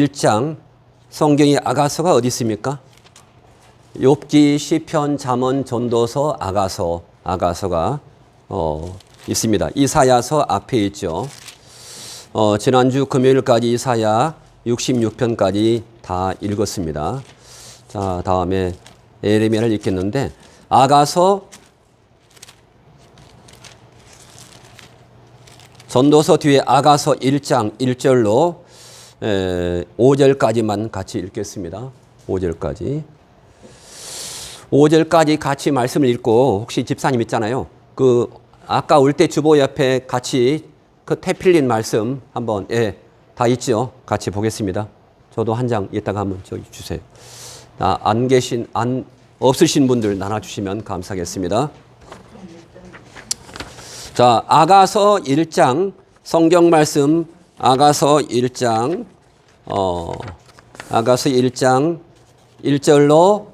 1장 성경의 아가서가 어디 있습니까? 욥기, 시편, 잠언, 전도서, 아가서가 있습니다. 이사야서 앞에 있죠. 지난주 금요일까지 이사야 66편까지 다 읽었습니다. 자, 다음에 예레미야를 읽겠는데 아가서, 전도서 뒤에 아가서 1장 1절로 5절까지만 같이 읽겠습니다. 5절까지 같이 말씀을 읽고, 혹시 집사님 있잖아요. 아까 올 때 주보 옆에 같이 태필린 말씀 한번, 다 있죠. 같이 보겠습니다. 저도 한 장 이따가 한번 주세요. 없으신 분들 나눠주시면 감사하겠습니다. 자, 아가서 1장 성경 말씀, 아가서 1장 1절로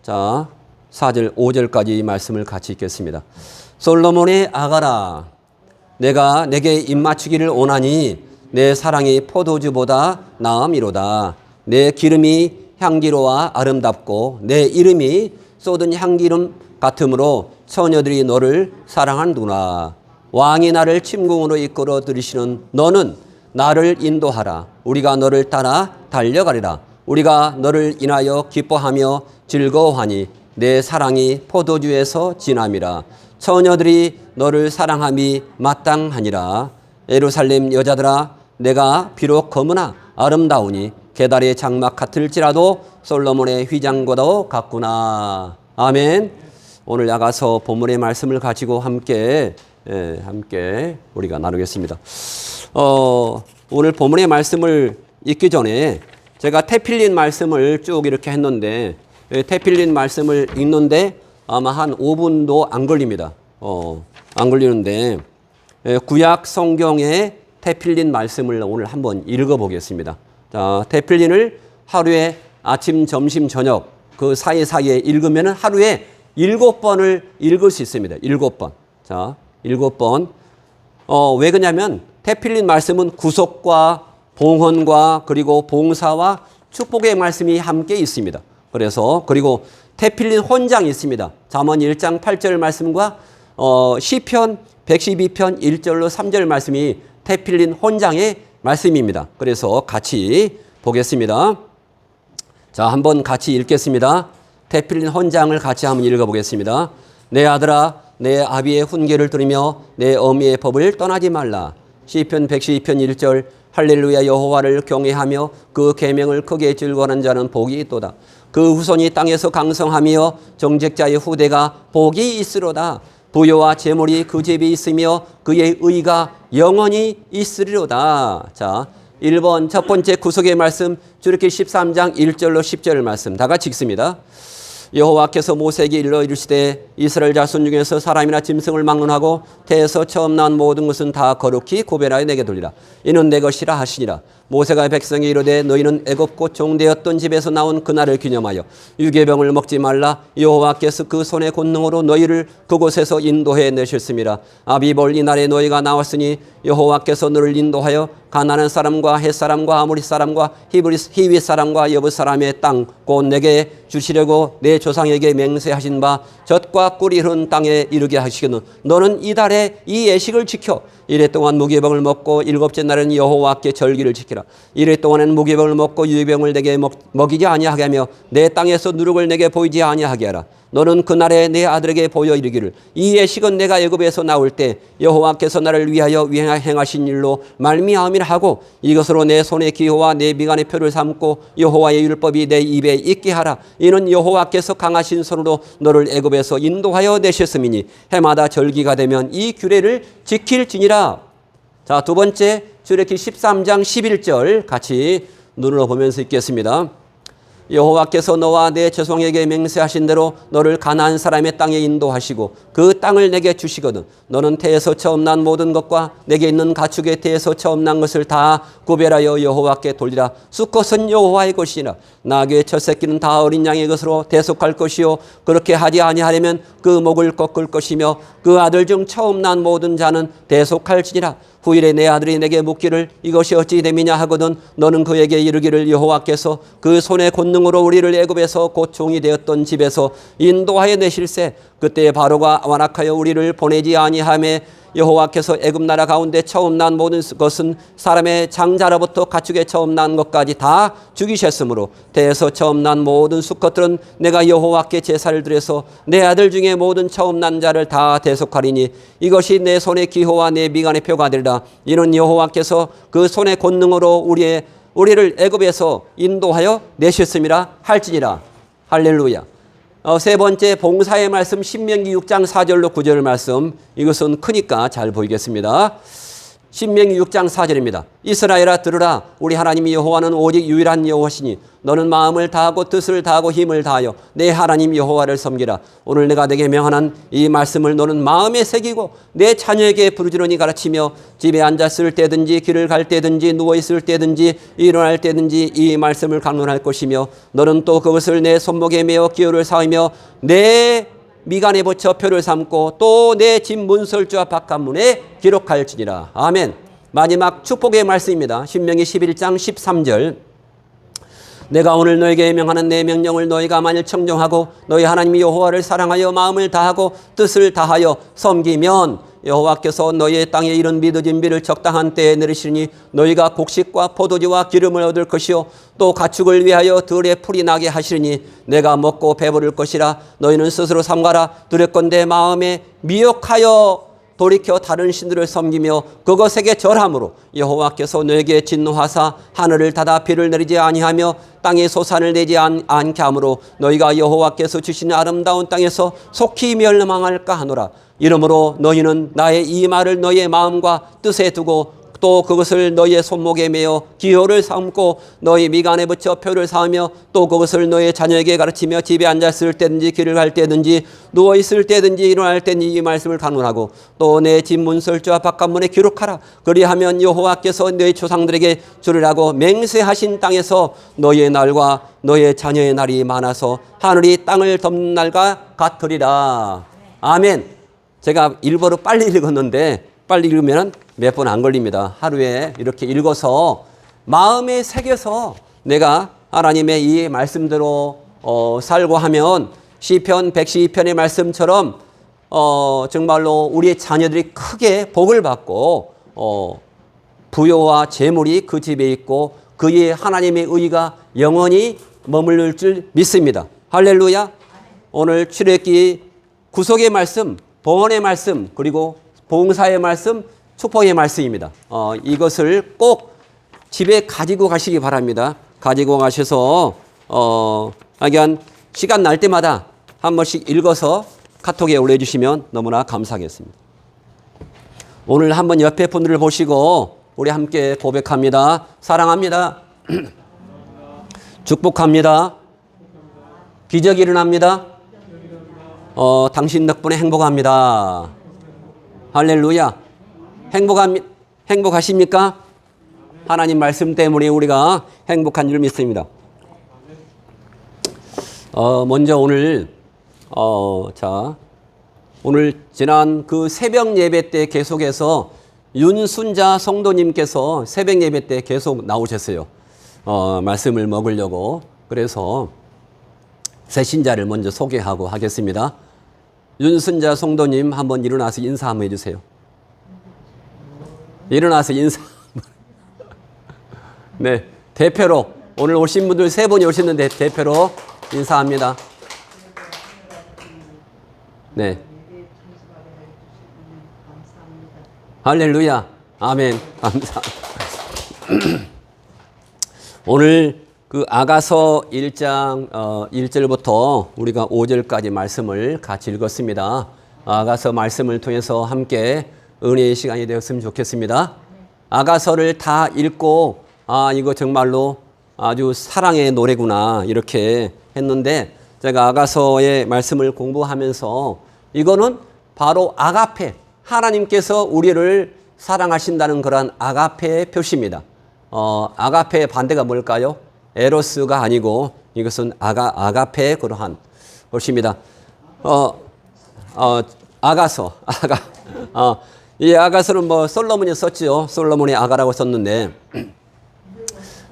4절 5절까지 말씀을 같이 읽겠습니다. 솔로몬의 아가라, 내가 내게 입맞추기를 원하니 내 사랑이 포도주보다 나음이로다. 내 기름이 향기로와 아름답고 내 이름이 쏟은 향기름 같으므로 처녀들이 너를 사랑하는구나. 왕이 나를 침공으로 이끌어 들이시는 너는 나를 인도하라. 우리가 너를 따라 달려가리라. 우리가 너를 인하여 기뻐하며 즐거워하니 내 사랑이 포도주에서 진함이라. 처녀들이 너를 사랑함이 마땅하니라. 예루살렘 여자들아, 내가 비록 검으나 아름다우니 게달의 장막 같을지라도 솔로몬의 휘장과도 같구나. 아멘. 오늘 아가서 본문의 말씀을 가지고 함께 우리가 나누겠습니다. 오늘 본문의 말씀을 읽기 전에 제가 태필린 말씀을 쭉 이렇게 했는데, 태필린 말씀을 읽는데 아마 한 5분도 안 걸립니다. 안 걸리는데 구약 성경의 태필린 말씀을 오늘 한번 읽어보겠습니다. 자, 태필린을 하루에 아침, 점심, 저녁 그 사이사이에 읽으면 하루에 7번을 읽을 수 있습니다. 7번. 자, 7번. 왜 그러냐면 태필린 말씀은 구속과 봉헌과 그리고 봉사와 축복의 말씀이 함께 있습니다. 그리고 태필린 혼장이 있습니다. 잠언 1장 8절 말씀과 시편 112편 1절로 3절 말씀이 태필린 혼장의 말씀입니다. 그래서 같이 보겠습니다. 자, 한번 같이 읽겠습니다. 태필린 혼장을 같이 한번 읽어보겠습니다. 내 아들아, 내 아비의 훈계를 들으며 내 어미의 법을 떠나지 말라. 시편 112편 1절 할렐루야. 여호와를 경외하며 그 계명을 크게 즐거워하는 자는 복이 있도다. 그 후손이 땅에서 강성하며 정직자의 후대가 복이 있으로다. 부여와 재물이 그 집이 있으며 그의 의가 영원히 있으리로다. 자, 1번 첫 번째 구속의 말씀, 출애굽기 13장 1절로 10절 말씀 다 같이 읽습니다. 여호와께서 모세에게 일러 이르시되 이스라엘 자손 중에서 사람이나 짐승을 막론하고 태에서 처음 난 모든 것은 다 거룩히 구별하여 내게 돌리라. 이는 내 것이라 하시니라. 모세가 백성에 이르되 너희는 애굽고 종되었던 집에서 나온 그날을 기념하여 유괴병을 먹지 말라. 여호와께서 그 손의 권능으로 너희를 그곳에서 인도해 내셨습니다. 아비볼 이날에 너희가 나왔으니 여호와께서 너를 인도하여 가나안 사람과 헷 사람과 아모리 사람과 히위 사람과 여부 사람의 땅 곧 내게 주시려고 내 조상에게 맹세하신 바 젖과 꿀이 흐른 땅에 이르게 하시거든 너는 이달에 이 예식을 지켜 이래 동안 무교병을 먹고 일곱째 날은 여호와께 절기를 지키라. 이래 동안에는 무교병을 먹고 유병을 내게 먹이지 아니하게 하며 내 땅에서 누룩을 내게 보이지 아니하게 하라. 너는 그날에 내 아들에게 보여 이르기를 이 예식은 내가 애굽에서 나올 때 여호와께서 나를 위하여 행하신 일로 말미암이라 하고 이것으로 내 손의 기호와 내 미간의 표를 삼고 여호와의 율법이 내 입에 있게 하라. 이는 여호와께서 강하신 손으로 너를 애굽에서 인도하여 내셨음이니 해마다 절기가 되면 이 규례를 지킬지니라. 자, 두 번째 출애굽기 13장 11절 같이 눈으로 보면서 읽겠습니다. 여호와께서 너와 내 조상에게 맹세하신 대로 너를 가나안 사람의 땅에 인도하시고 그 땅을 내게 주시거든 너는 태에서 처음 난 모든 것과 내게 있는 가축의 태에서 처음 난 것을 다 구별하여 여호와께 돌리라. 수컷은 여호와의 것이라. 나귀의 첫 새끼는 다 어린 양의 것으로 대속할 것이요 그렇게 하지 아니하려면 그 목을 꺾을 것이며 그 아들 중 처음 난 모든 자는 대속할지니라. 후일에 내 아들이 내게 묻기를 이것이 어찌 됨이냐 하거든 너는 그에게 이르기를 여호와께서 그 손의 권능으로 우리를 애굽에서 곧 종이 되었던 집에서 인도하여 내실세 그때 바로가 완악하여 우리를 보내지 아니하매 여호와께서 애굽 나라 가운데 처음 난 모든 것은 사람의 장자로부터 가축의 처음 난 것까지 다 죽이셨으므로 대에서 처음 난 모든 수컷들은 내가 여호와께 제사를 드려서 내 아들 중에 모든 처음 난 자를 다 대속하리니 이것이 내 손의 기호와 내 미간의 표가 되리라. 이는 여호와께서 그 손의 권능으로 우리를 애굽에서 인도하여 내셨음이라 할지니라. 할렐루야. 세 번째 봉사의 말씀 신명기 6장 4절로 9절 말씀 이것은 크니까 잘 보이겠습니다. 신명기 6장 4절입니다. 이스라엘아 들으라 우리 하나님 여호와는 오직 유일한 여호와시니 너는 마음을 다하고 뜻을 다하고 힘을 다하여 내 하나님 여호와를 섬기라. 오늘 내가 내게 명하는 이 말씀을 너는 마음에 새기고 내 자녀에게 부르짖으니 가르치며 집에 앉았을 때든지 길을 갈 때든지 누워있을 때든지 일어날 때든지 이 말씀을 강론할 것이며 너는 또 그것을 내 손목에 메어 기호를 쌓으며 내 미간에 붙여 표를 삼고 또 내 집 문설주와 바깥문에 기록할지니라. 아멘. 마지막 축복의 말씀입니다. 신명기 11장 13절 내가 오늘 너에게 명하는 내 명령을 너희가 만일 청정하고 너희 하나님 여호와를 사랑하여 마음을 다하고 뜻을 다하여 섬기면 여호와께서 너희의 땅에 이른 믿어진 비를 적당한 때에 내리시니 너희가 곡식과 포도주와 기름을 얻을 것이요 또 가축을 위하여 들에 풀이 나게 하시니 내가 먹고 배부를 것이라. 너희는 스스로 삼가라. 두렵건대 마음에 미혹하여 돌이켜 다른 신들을 섬기며 그것에게 절함으로 여호와께서 너에게 진노하사 하늘을 닫아 비를 내리지 아니하며 땅에 소산을 내지 않게 하므로 너희가 여호와께서 주시는 아름다운 땅에서 속히 멸망할까 하노라. 이러므로 너희는 나의 이 말을 너희의 마음과 뜻에 두고 또 그것을 너희의 손목에 메어 기호를 삼고 너희 미간에 붙여 표를 쌓으며 또 그것을 너희의 자녀에게 가르치며 집에 앉았을 때든지 길을 갈 때든지 누워있을 때든지 일어날 때든지 이 말씀을 강론하고 또 내 집 문설주와 바깥문에 기록하라. 그리하면 여호와께서 너희 조상들에게 주리라고 맹세하신 땅에서 너희의 날과 너희의 자녀의 날이 많아서 하늘이 땅을 덮는 날과 같으리라. 아멘. 제가 일부러 빨리 읽었는데 빨리 읽으면 몇 번 안 걸립니다. 하루에 이렇게 읽어서 마음에 새겨서 내가 하나님의 이 말씀대로 살고 하면 시편 112편의 말씀처럼 정말로 우리의 자녀들이 크게 복을 받고 부요와 재물이 그 집에 있고 그의 하나님의 의가 영원히 머무를 줄 믿습니다. 할렐루야. 오늘 출애굽기 구속의 말씀, 봉헌의 말씀, 그리고 봉사의 말씀, 축복의 말씀입니다. 이것을 꼭 집에 가지고 가시기 바랍니다. 가지고 가셔서 하여간 시간 날 때마다 한 번씩 읽어서 카톡에 올려주시면 너무나 감사하겠습니다. 오늘 한번 옆에 분들을 보시고 우리 함께 고백합니다. 사랑합니다. 축복합니다. 기적이 일어납니다. 당신 덕분에 행복합니다. 할렐루야. 행복하십니까? 하나님 말씀 때문에 우리가 행복한 줄 믿습니다. 먼저 오늘 오늘 지난 그 새벽 예배 때 계속해서 윤순자 성도님께서 새벽 예배 때 계속 나오셨어요. 말씀을 먹으려고. 그래서 새 신자를 먼저 소개하고 하겠습니다. 윤순자 성도님 한번 일어나서 인사 한번 해주세요. 일어나서 인사. 네, 대표로 오늘 오신 분들 세 분이 오셨는데 대표로 인사합니다. 네. 할렐루야. 아멘. 감사합니다. 오늘 그 아가서 1장 1절부터 우리가 5절까지 말씀을 같이 읽었습니다. 아가서 말씀을 통해서 함께 은혜의 시간이 되었으면 좋겠습니다. 아가서를 다 읽고 이거 정말로 아주 사랑의 노래구나 이렇게 했는데 제가 아가서의 말씀을 공부하면서 이거는 바로 아가페, 하나님께서 우리를 사랑하신다는 그런 아가페의 표시입니다. 아가페의 반대가 뭘까요? 에로스가 아니고 이것은 아가페의 그러한 것입니다. 아가서, 이 아가서는 뭐 솔로몬이 썼죠. 솔로몬의 아가라고 썼는데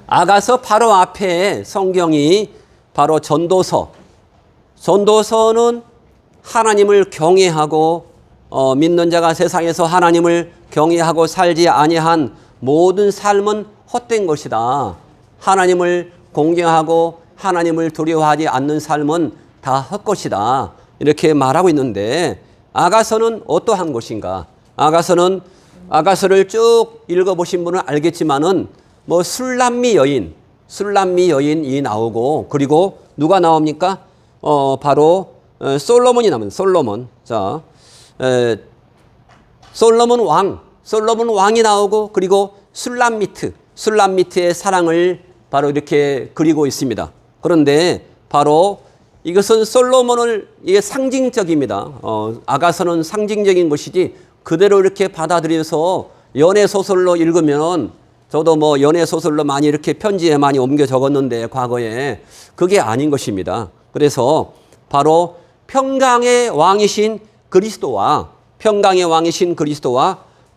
아가서 바로 앞에 성경이 바로 전도서. 전도서는 하나님을 경외하고 믿는 자가 세상에서 하나님을 경외하고 살지 아니한 모든 삶은 헛된 것이다. 하나님을 공경하고 하나님을 두려워하지 않는 삶은 다 헛것이다. 이렇게 말하고 있는데 아가서는 어떠한 것인가? 아가서를 쭉 읽어보신 분은 알겠지만은 뭐 술람미 여인이 나오고 그리고 누가 나옵니까? 바로 솔로몬이 나옵니다. 솔로몬. 자, 솔로몬 왕이 나오고 그리고 술람미트의 사랑을 바로 이렇게 그리고 있습니다. 그런데 바로 이것은 솔로몬을 이게 상징적입니다. 아가서는 상징적인 것이지 그대로 이렇게 받아들여서 연애 소설로 읽으면 저도 뭐 연애 소설로 많이 이렇게 편지에 많이 옮겨 적었는데 과거에 그게 아닌 것입니다. 그래서 바로 평강의 왕이신 그리스도와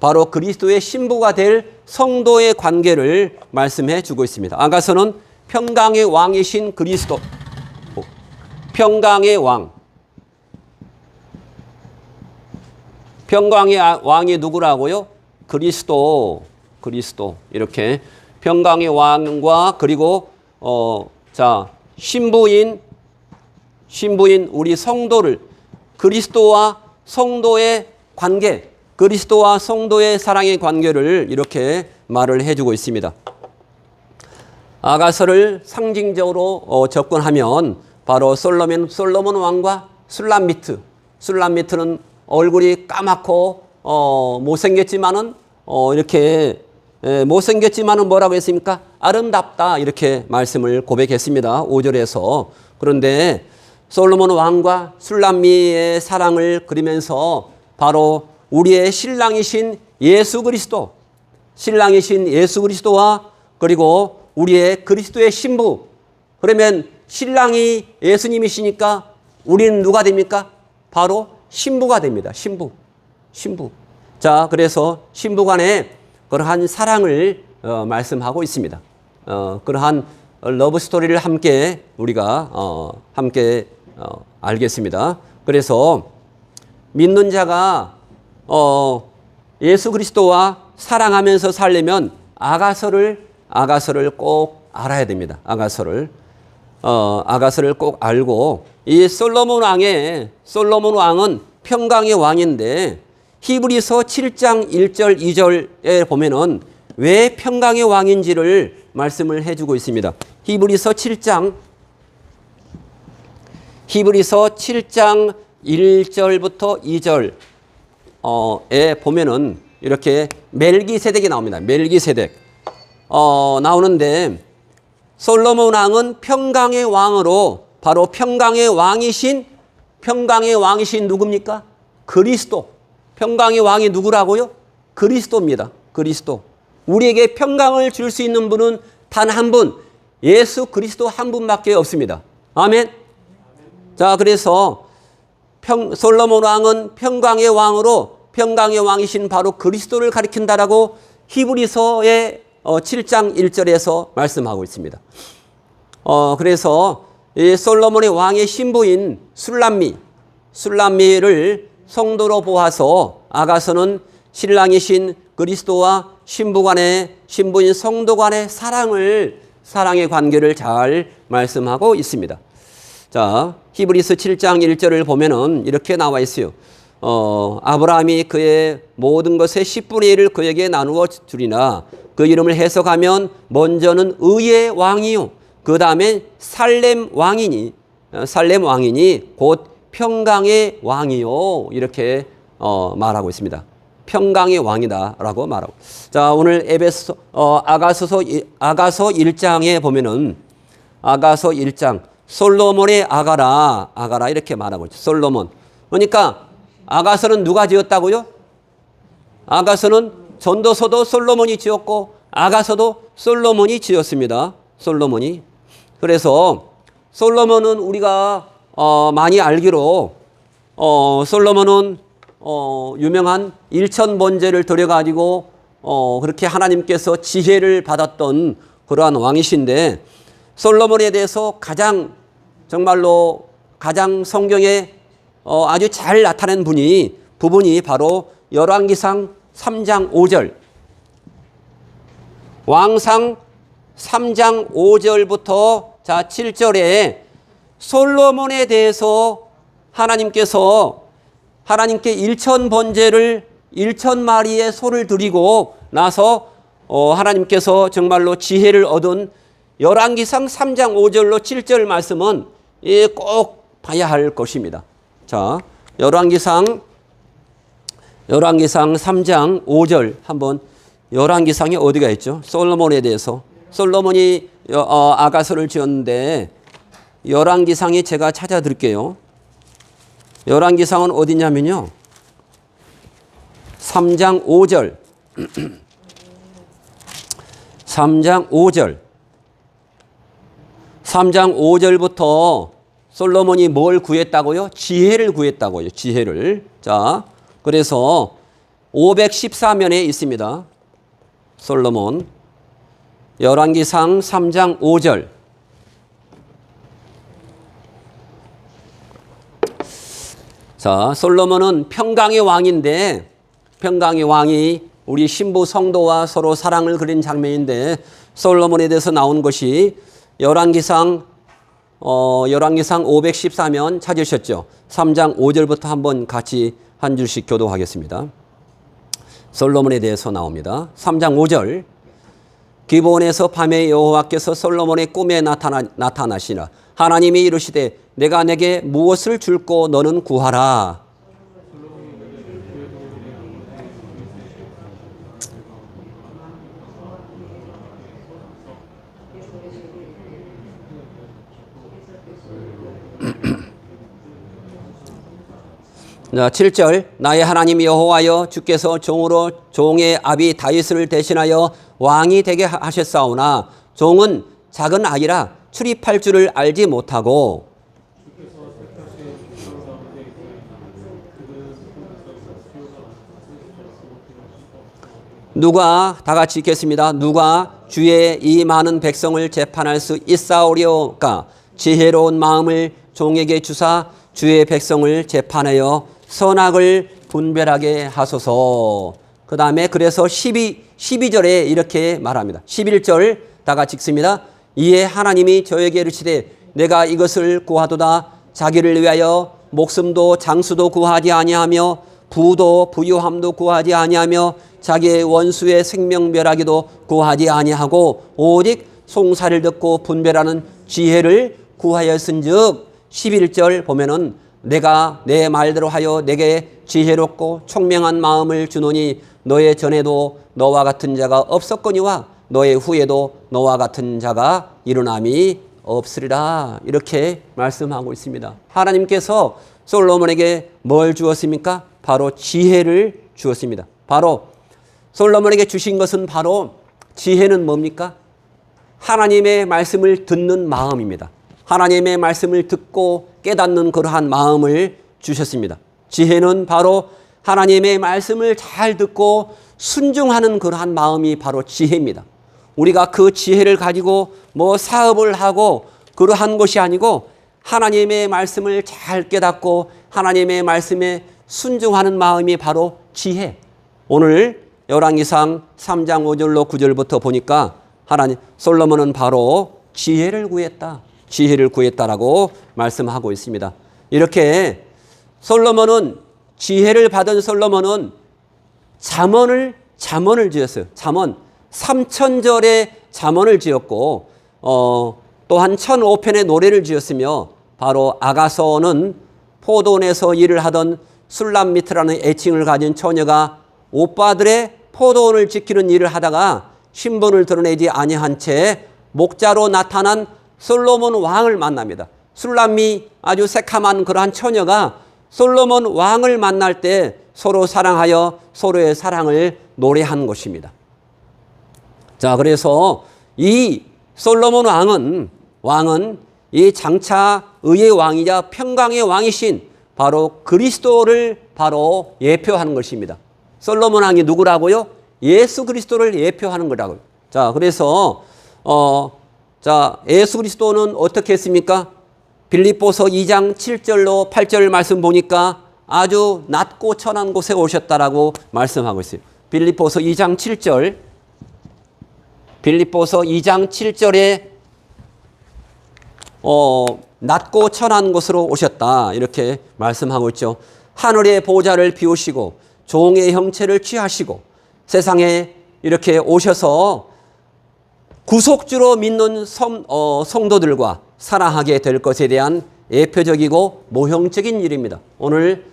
바로 그리스도의 신부가 될 성도의 관계를 말씀해 주고 있습니다. 아가서는 평강의 왕이신 그리스도, 평강의 왕이 누구라고요? 그리스도 이렇게 평강의 왕과 그리고 신부인 우리 성도를 그리스도와 성도의 관계, 그리스도와 성도의 사랑의 관계를 이렇게 말을 해주고 있습니다. 아가서를 상징적으로 접근하면 바로 솔로몬 왕과 술람미트는 얼굴이 까맣고 못생겼지만은 이렇게 못생겼지만은 뭐라고 했습니까? 아름답다 이렇게 말씀을 고백했습니다. 5절에서. 그런데 솔로몬 왕과 술람미의 사랑을 그리면서 바로 우리의 신랑이신 예수 그리스도와 그리고 우리의 그리스도의 신부. 그러면 신랑이 예수님이시니까 우리는 누가 됩니까? 바로 신부가 됩니다. 신부. 자, 그래서 신부 간에 그러한 사랑을 말씀하고 있습니다. 그러한 러브 스토리를 함께 우리가 함께 알겠습니다. 그래서 믿는 자가 예수 그리스도와 사랑하면서 살려면 아가서를 꼭 알아야 됩니다. 아가서를 꼭 알고 이 솔로몬 왕은 평강의 왕인데 히브리서 7장 1절 2절에 보면은 왜 평강의 왕인지를 말씀을 해주고 있습니다. 히브리서 7장 1절부터 2절에 보면은 이렇게 멜기세덱이 나옵니다. 멜기세덱 나오는데 솔로몬 왕은 평강의 왕으로 바로 평강의 왕이신 누굽니까? 그리스도. 평강의 왕이 누구라고요? 그리스도입니다. 그리스도. 우리에게 평강을 줄 수 있는 분은 단 한 분, 예수 그리스도 한 분밖에 없습니다. 아멘. 자, 그래서 솔로몬 왕은 평강의 왕으로 평강의 왕이신 바로 그리스도를 가리킨다라고 히브리서의 7장 1절에서 말씀하고 있습니다. 그래서 이 솔로몬의 왕의 신부인 술람미를 성도로 보아서 아가서는 신랑이신 그리스도와 신부인 성도 간의 사랑의 관계를 잘 말씀하고 있습니다. 자, 히브리서 7장 1절을 보면은 이렇게 나와 있어요. 아브라함이 그의 모든 것의 10분의 1을 그에게 나누어 주리나 그 이름을 해석하면 먼저는 의의 왕이요 그 다음에 살렘 왕이니 곧 평강의 왕이요 이렇게 말하고 있습니다. 평강의 왕이다라고 말하고. 자, 오늘 아가서 1장에 보면은 아가서 1장 솔로몬의 아가라 이렇게 말하고 있죠. 솔로몬. 그러니까 아가서는 누가 지었다고요? 아가서는 전도서도 솔로몬이 지었고 아가서도 솔로몬이 지었습니다. 솔로몬이. 그래서 솔로몬은 우리가 많이 알기로 솔로몬은 유명한 일천번제를 드려가지고 그렇게 하나님께서 지혜를 받았던 그러한 왕이신데, 솔로몬에 대해서 정말로 가장 성경에 아주 잘 나타낸 부분이 바로 열왕기상 3장 5절. 왕상 3장 5절부터 7절에 솔로몬에 대해서 하나님께 1,000번제를 1,000마리의 소를 드리고 나서 하나님께서 정말로 지혜를 얻은 열왕기상 3장 5절로 7절 말씀은 꼭 봐야 할 것입니다. 자, 열왕기상 3장 5절 한번, 열왕기상이 어디가 있죠? 솔로몬에 대해서. 솔로몬이 아가서를 지었는데 열왕기상이 제가 찾아드릴게요. 열왕기상은 어디냐면요, 3장 5절. 3장 5절. 3장 5절부터 솔로몬이 뭘 구했다고요? 지혜를 구했다고요. 지혜를. 자, 그래서 514면에 있습니다. 솔로몬. 열왕기상 3장 5절. 자, 솔로몬은 평강의 왕인데, 평강의 왕이 우리 신부 성도와 서로 사랑을 그린 장면인데, 솔로몬에 대해서 나온 것이 열왕기상 514면 찾으셨죠? 3장 5절부터 한번 같이 한 줄씩 교도하겠습니다. 솔로몬에 대해서 나옵니다. 3장 5절. 기브온에서 밤에 여호와께서 솔로몬의 꿈에 나타나시나 하나님이 이르시되 내가 내게 무엇을 줄고 너는 구하라. 자, 7절. 나의 하나님 여호와여, 주께서 종으로 종의 아비 다윗을 대신하여 왕이 되게 하셨사오나 종은 작은 아이라 출입할 줄을 알지 못하고, 누가, 다 같이 읽겠습니다. 누가 주의 이 많은 백성을 재판할 수 있사오려까? 지혜로운 마음을 종에게 주사 주의 백성을 재판하여 선악을 분별하게 하소서. 그 다음에 그래서 12절에 이렇게 말합니다. 11절 다 같이 읽습니다. 이에 하나님이 저에게 이르시되 내가 이것을 구하도다. 자기를 위하여 목숨도 장수도 구하지 아니하며 부도 부유함도 구하지 아니하며 자기의 원수의 생명멸하기도 구하지 아니하고 오직 송사를 듣고 분별하는 지혜를 구하였은즉, 11절 보면은 내가 내 말대로 하여 내게 지혜롭고 총명한 마음을 주노니 너의 전에도 너와 같은 자가 없었거니와 너의 후에도 너와 같은 자가 일어남이 없으리라. 이렇게 말씀하고 있습니다. 하나님께서 솔로몬에게 뭘 주었습니까? 바로 지혜를 주었습니다. 바로 솔로몬에게 주신 것은 바로, 지혜는 뭡니까? 하나님의 말씀을 듣는 마음입니다. 하나님의 말씀을 듣고 깨닫는 그러한 마음을 주셨습니다. 지혜는 바로 하나님의 말씀을 잘 듣고 순종하는 그러한 마음이 바로 지혜입니다. 우리가 그 지혜를 가지고 뭐 사업을 하고 그러한 것이 아니고 하나님의 말씀을 잘 깨닫고 하나님의 말씀에 순종하는 마음이 바로 지혜. 오늘 열왕기상 3장 5절로 9절부터 보니까 솔로몬은 바로 지혜를 구했다. 지혜를 구했다라고 말씀하고 있습니다. 이렇게 지혜를 받은 솔로몬은 잠언을 지었어요. 잠언 3,000절의 잠언을 지었고, 또한 1,005편의 노래를 지었으며, 바로 아가서는 포도원에서 일을 하던 술람미트라는 애칭을 가진 처녀가 오빠들의 포도원을 지키는 일을 하다가 신분을 드러내지 아니한 채 목자로 나타난 솔로몬 왕을 만납니다. 술람미 아주 새카만 그러한 처녀가 솔로몬 왕을 만날 때 서로 사랑하여 서로의 사랑을 노래한 것입니다. 자, 그래서 이 솔로몬 왕은 이 장차 의의 왕이자 평강의 왕이신 바로 그리스도를 바로 예표하는 것입니다. 솔로몬 왕이 누구라고요? 예수 그리스도를 예표하는 거라고요. 자, 그래서 예수 그리스도는 어떻게 했습니까? 빌립보서 2장 7절로 8절 말씀 보니까 아주 낮고 천한 곳에 오셨다라고 말씀하고 있어요. 빌립보서 2장 7절. 빌립보서 2장 7절에 낮고 천한 곳으로 오셨다 이렇게 말씀하고 있죠. 하늘의 보좌를 비우시고 종의 형체를 취하시고 세상에 이렇게 오셔서 구속주로 믿는 성도들과 사랑하게 될 것에 대한 예표적이고 모형적인 일입니다. 오늘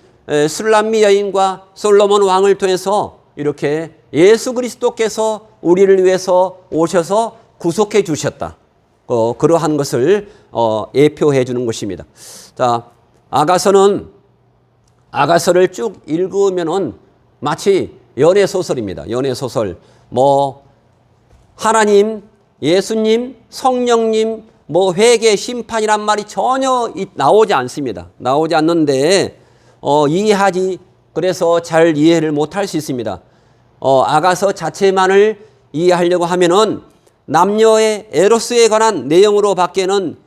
술람미 여인과 솔로몬 왕을 통해서 이렇게 예수 그리스도께서 우리를 위해서 오셔서 구속해 주셨다. 그러한 것을 예표해 주는 것입니다. 자, 아가서를 쭉 읽으면은 마치 연애 소설입니다. 연애 소설. 하나님, 예수님, 성령님, 회개, 심판이란 말이 전혀 나오지 않습니다. 나오지 않는데 이해하지 그래서 잘 이해를 못할 수 있습니다. 아가서 자체만을 이해하려고 하면은 남녀의 에로스에 관한 내용으로 밖에는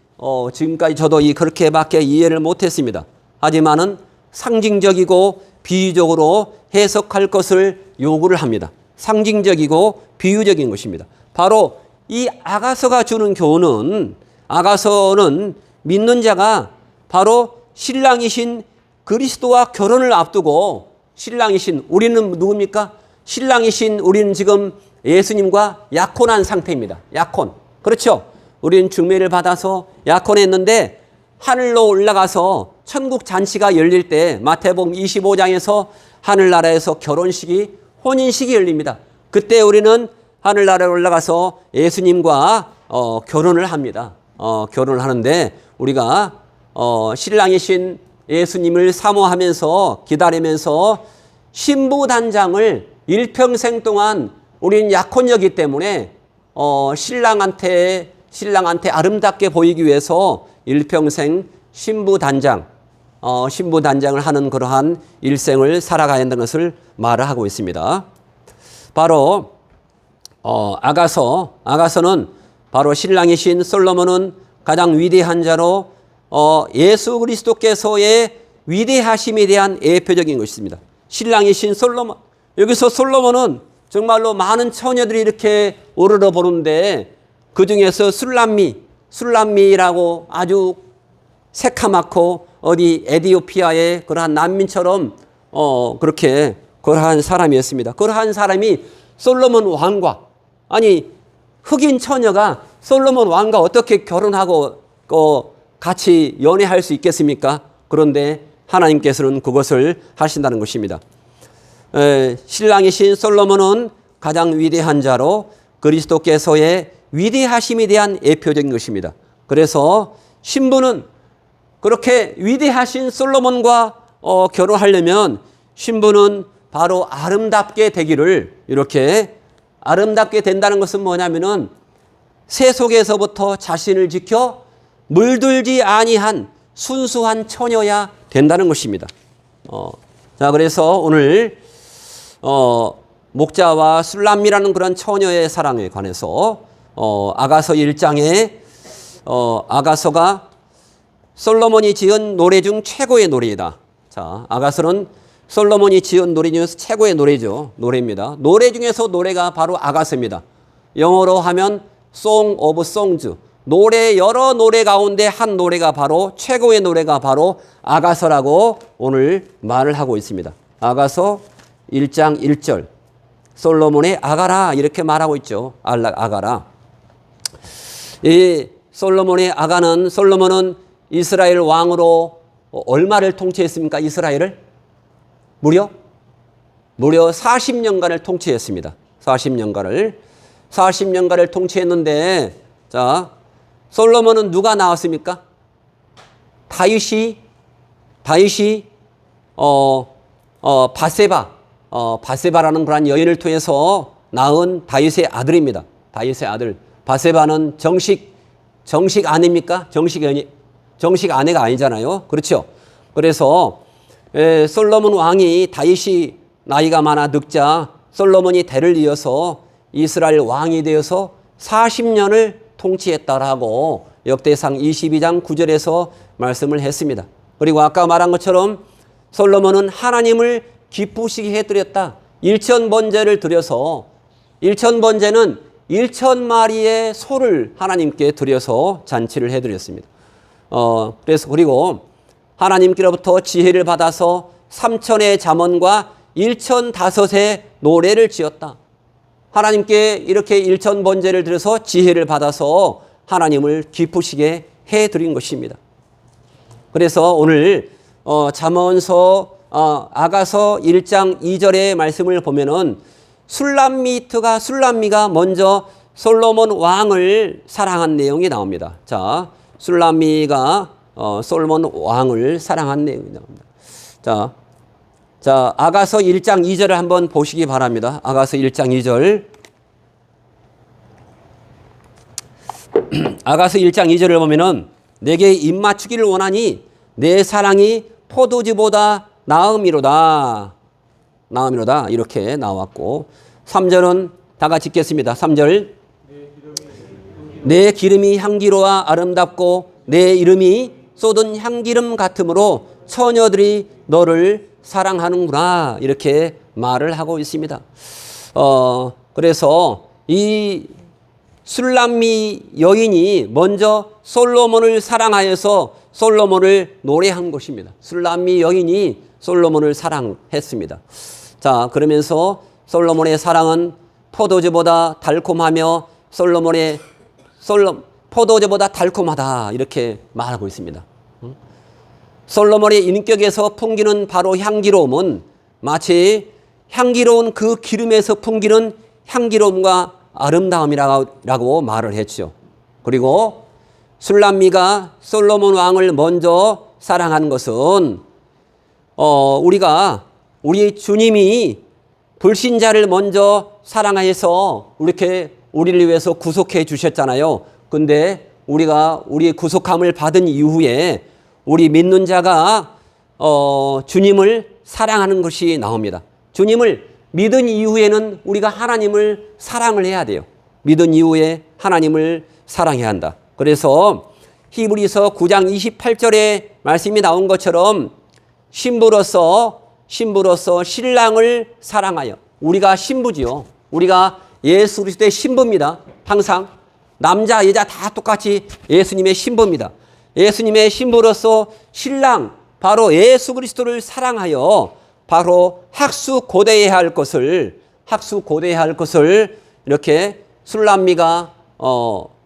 지금까지 저도 그렇게밖에 이해를 못했습니다. 하지만은 상징적이고 비유적으로 해석할 것을 요구를 합니다. 상징적이고 비유적인 것입니다. 바로 이 아가서가 주는 교훈은 아가서는 믿는 자가 바로 신랑이신 그리스도와 결혼을 앞두고 신랑이신 우리는 누굽니까? 신랑이신 우리는 지금 예수님과 약혼한 상태입니다. 약혼. 그렇죠? 우리는 중매를 받아서 약혼했는데 하늘로 올라가서 천국 잔치가 열릴 때 마태복음 25장에서 하늘나라에서 결혼식이 혼인식이 열립니다. 그때 우리는 하늘나라에 올라가서 예수님과 결혼을 합니다. 결혼을 하는데 우리가 신랑이신 예수님을 사모하면서 기다리면서 신부단장을 일평생 동안 우리는 약혼녀이기 때문에 신랑한테 아름답게 보이기 위해서 일평생 신부단장을 하는 그러한 일생을 살아가야 한다는 것을 말을 하고 있습니다. 바로 아가서는 바로 신랑이신 솔로몬은 가장 위대한 자로 예수 그리스도께서의 위대하심에 대한 예표적인 것입니다. 신랑이신 솔로몬. 여기서 솔로몬은 정말로 많은 처녀들이 이렇게 오르러 보는데 그 중에서 술람미라고 아주 새카맣고 어디 에티오피아의 그러한 난민처럼 그렇게 그러한 사람이었습니다. 그러한 사람이 솔로몬 왕과 흑인 처녀가 솔로몬 왕과 어떻게 결혼하고 같이 연애할 수 있겠습니까? 그런데 하나님께서는 그것을 하신다는 것입니다. 신랑이신 솔로몬은 가장 위대한 자로 그리스도께서의 위대하심에 대한 예표적인 것입니다. 그래서 신부는 그렇게 위대하신 솔로몬과 결혼하려면 신부는 바로 아름답게 되기를 이렇게 아름답게 된다는 것은 뭐냐면은 세속에서부터 자신을 지켜 물들지 아니한 순수한 처녀야 된다는 것입니다. 자, 그래서 오늘 목자와 술람미라는 그런 처녀의 사랑에 관해서 아가서 1장에 아가서가 솔로몬이 지은 노래 중 최고의 노래이다. 자, 아가서는 솔로몬이 지은 노래 중에서 최고의 노래입니다. 노래 중에서 노래가 바로 아가서입니다. 영어로 하면 Song of Songs. 여러 노래 가운데 한 노래가 바로 최고의 노래가 바로 아가서라고 오늘 말을 하고 있습니다. 아가서 1장 1절. 솔로몬의 아가라 이렇게 말하고 있죠. 아가라. 이 솔로몬은 이스라엘 왕으로 얼마를 통치했습니까? 이스라엘을? 무려 40년간을 통치했습니다. 40년간을 통치했는데 자, 솔로몬은 누가 나왔습니까? 다윗이 바세바라는 그런 여인을 통해서 낳은 다윗의 아들입니다. 다윗의 아들. 바세바는 정식 아내입니까? 정식 아내가 아니잖아요. 그렇죠. 그래서 솔로몬 왕이 다윗이 나이가 많아 늙자 솔로몬이 대를 이어서 이스라엘 왕이 되어서 40년을 통치했다라고 역대상 22장 9절에서 말씀을 했습니다. 그리고 아까 말한 것처럼 솔로몬은 하나님을 기쁘시게 해드렸다. 일천번제를 드려서 일천번제는 1,000마리의 소를 하나님께 드려서 잔치를 해드렸습니다. 그래서 그리고 하나님께로부터 지혜를 받아서 3,000의 잠언과 1,005의 노래를 지었다. 하나님께 이렇게 1,000번제를 드려서 지혜를 받아서 하나님을 기쁘시게 해드린 것입니다. 그래서 오늘 잠언서 아가서 1장 2절의 말씀을 보면은 술람미가 먼저 솔로몬 왕을 사랑한 내용이 나옵니다. 자, 술람미가 솔로몬 왕을 사랑한 내용이 나옵니다. 자, 아가서 1장 2절을 한번 보시기 바랍니다. 아가서 1장 2절. 아가서 1장 2절을 보면은 내게 입맞추기를 원하니 내 사랑이 포도주보다 나음이로다. 이렇게 나왔고 3절은 다 같이 읽겠습니다. 3절. 내 기름이 향기로워 아름답고 내 이름이 쏟은 향기름 같으므로 처녀들이 너를 사랑하는구나. 이렇게 말을 하고 있습니다. 그래서 이 술람미 여인이 먼저 솔로몬을 사랑하여서 솔로몬을 노래한 것입니다. 술람미 여인이 솔로몬을 사랑했습니다. 자, 그러면서 솔로몬의 사랑은 포도주보다 달콤하며 포도주보다 달콤하다. 이렇게 말하고 있습니다. 솔로몬의 인격에서 풍기는 바로 향기로움은 마치 향기로운 그 기름에서 풍기는 향기로움과 아름다움이라고 말을 했죠. 그리고 술람미가 솔로몬 왕을 먼저 사랑한 것은 우리 주님이 불신자를 먼저 사랑하여서 이렇게 우리를 위해서 구속해 주셨잖아요. 근데 우리가 우리의 구속함을 받은 이후에 우리 믿는 자가 주님을 사랑하는 것이 나옵니다. 주님을 믿은 이후에는 우리가 하나님을 사랑을 해야 돼요. 믿은 이후에 하나님을 사랑해야 한다. 그래서 히브리서 9장 28절에 말씀이 나온 것처럼 신부로서 신랑을 사랑하여. 우리가 신부지요. 우리가 예수 그리스도의 신부입니다. 항상 남자 여자 다 똑같이 예수님의 신부입니다. 예수님의 신부로서 신랑 바로 예수 그리스도를 사랑하여 바로 학수고대해야 할 것을 이렇게 술람미가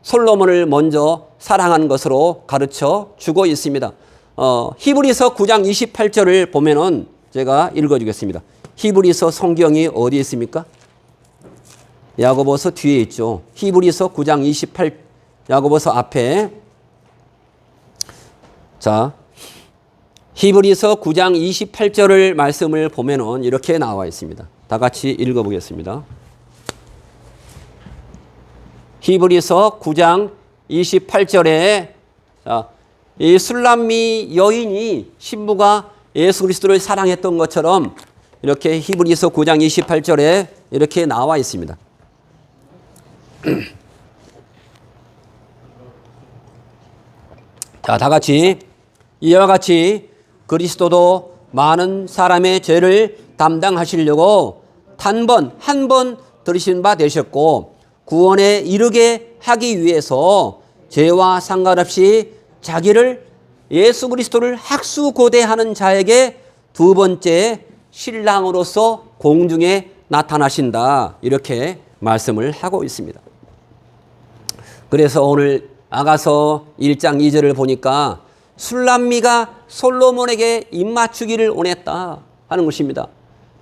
솔로몬을 먼저 사랑한 것으로 가르쳐 주고 있습니다. 히브리서 9장 28절을 보면은 제가 읽어주겠습니다. 히브리서 성경이 어디 있습니까? 야고보서 뒤에 있죠. 히브리서 9장 28 야고보서 앞에. 자, 히브리서 9장 28절을 말씀을 보면은 이렇게 나와 있습니다. 다 같이 읽어보겠습니다. 히브리서 9장 28절에 이 술람미 여인이 신부가 예수 그리스도를 사랑했던 것처럼 이렇게 히브리서 9장 28절에 이렇게 나와 있습니다. 자, 다 같이 이와 같이 그리스도도 많은 사람의 죄를 담당하시려고 한 번 들으신 바 되셨고 구원에 이르게 하기 위해서 죄와 상관없이 자기를 예수 그리스도를 학수고대하는 자에게 두 번째 신랑으로서 공중에 나타나신다. 이렇게 말씀을 하고 있습니다. 그래서 오늘 아가서 1장 2절을 보니까 술람미가 솔로몬에게 입맞추기를 원했다 하는 것입니다.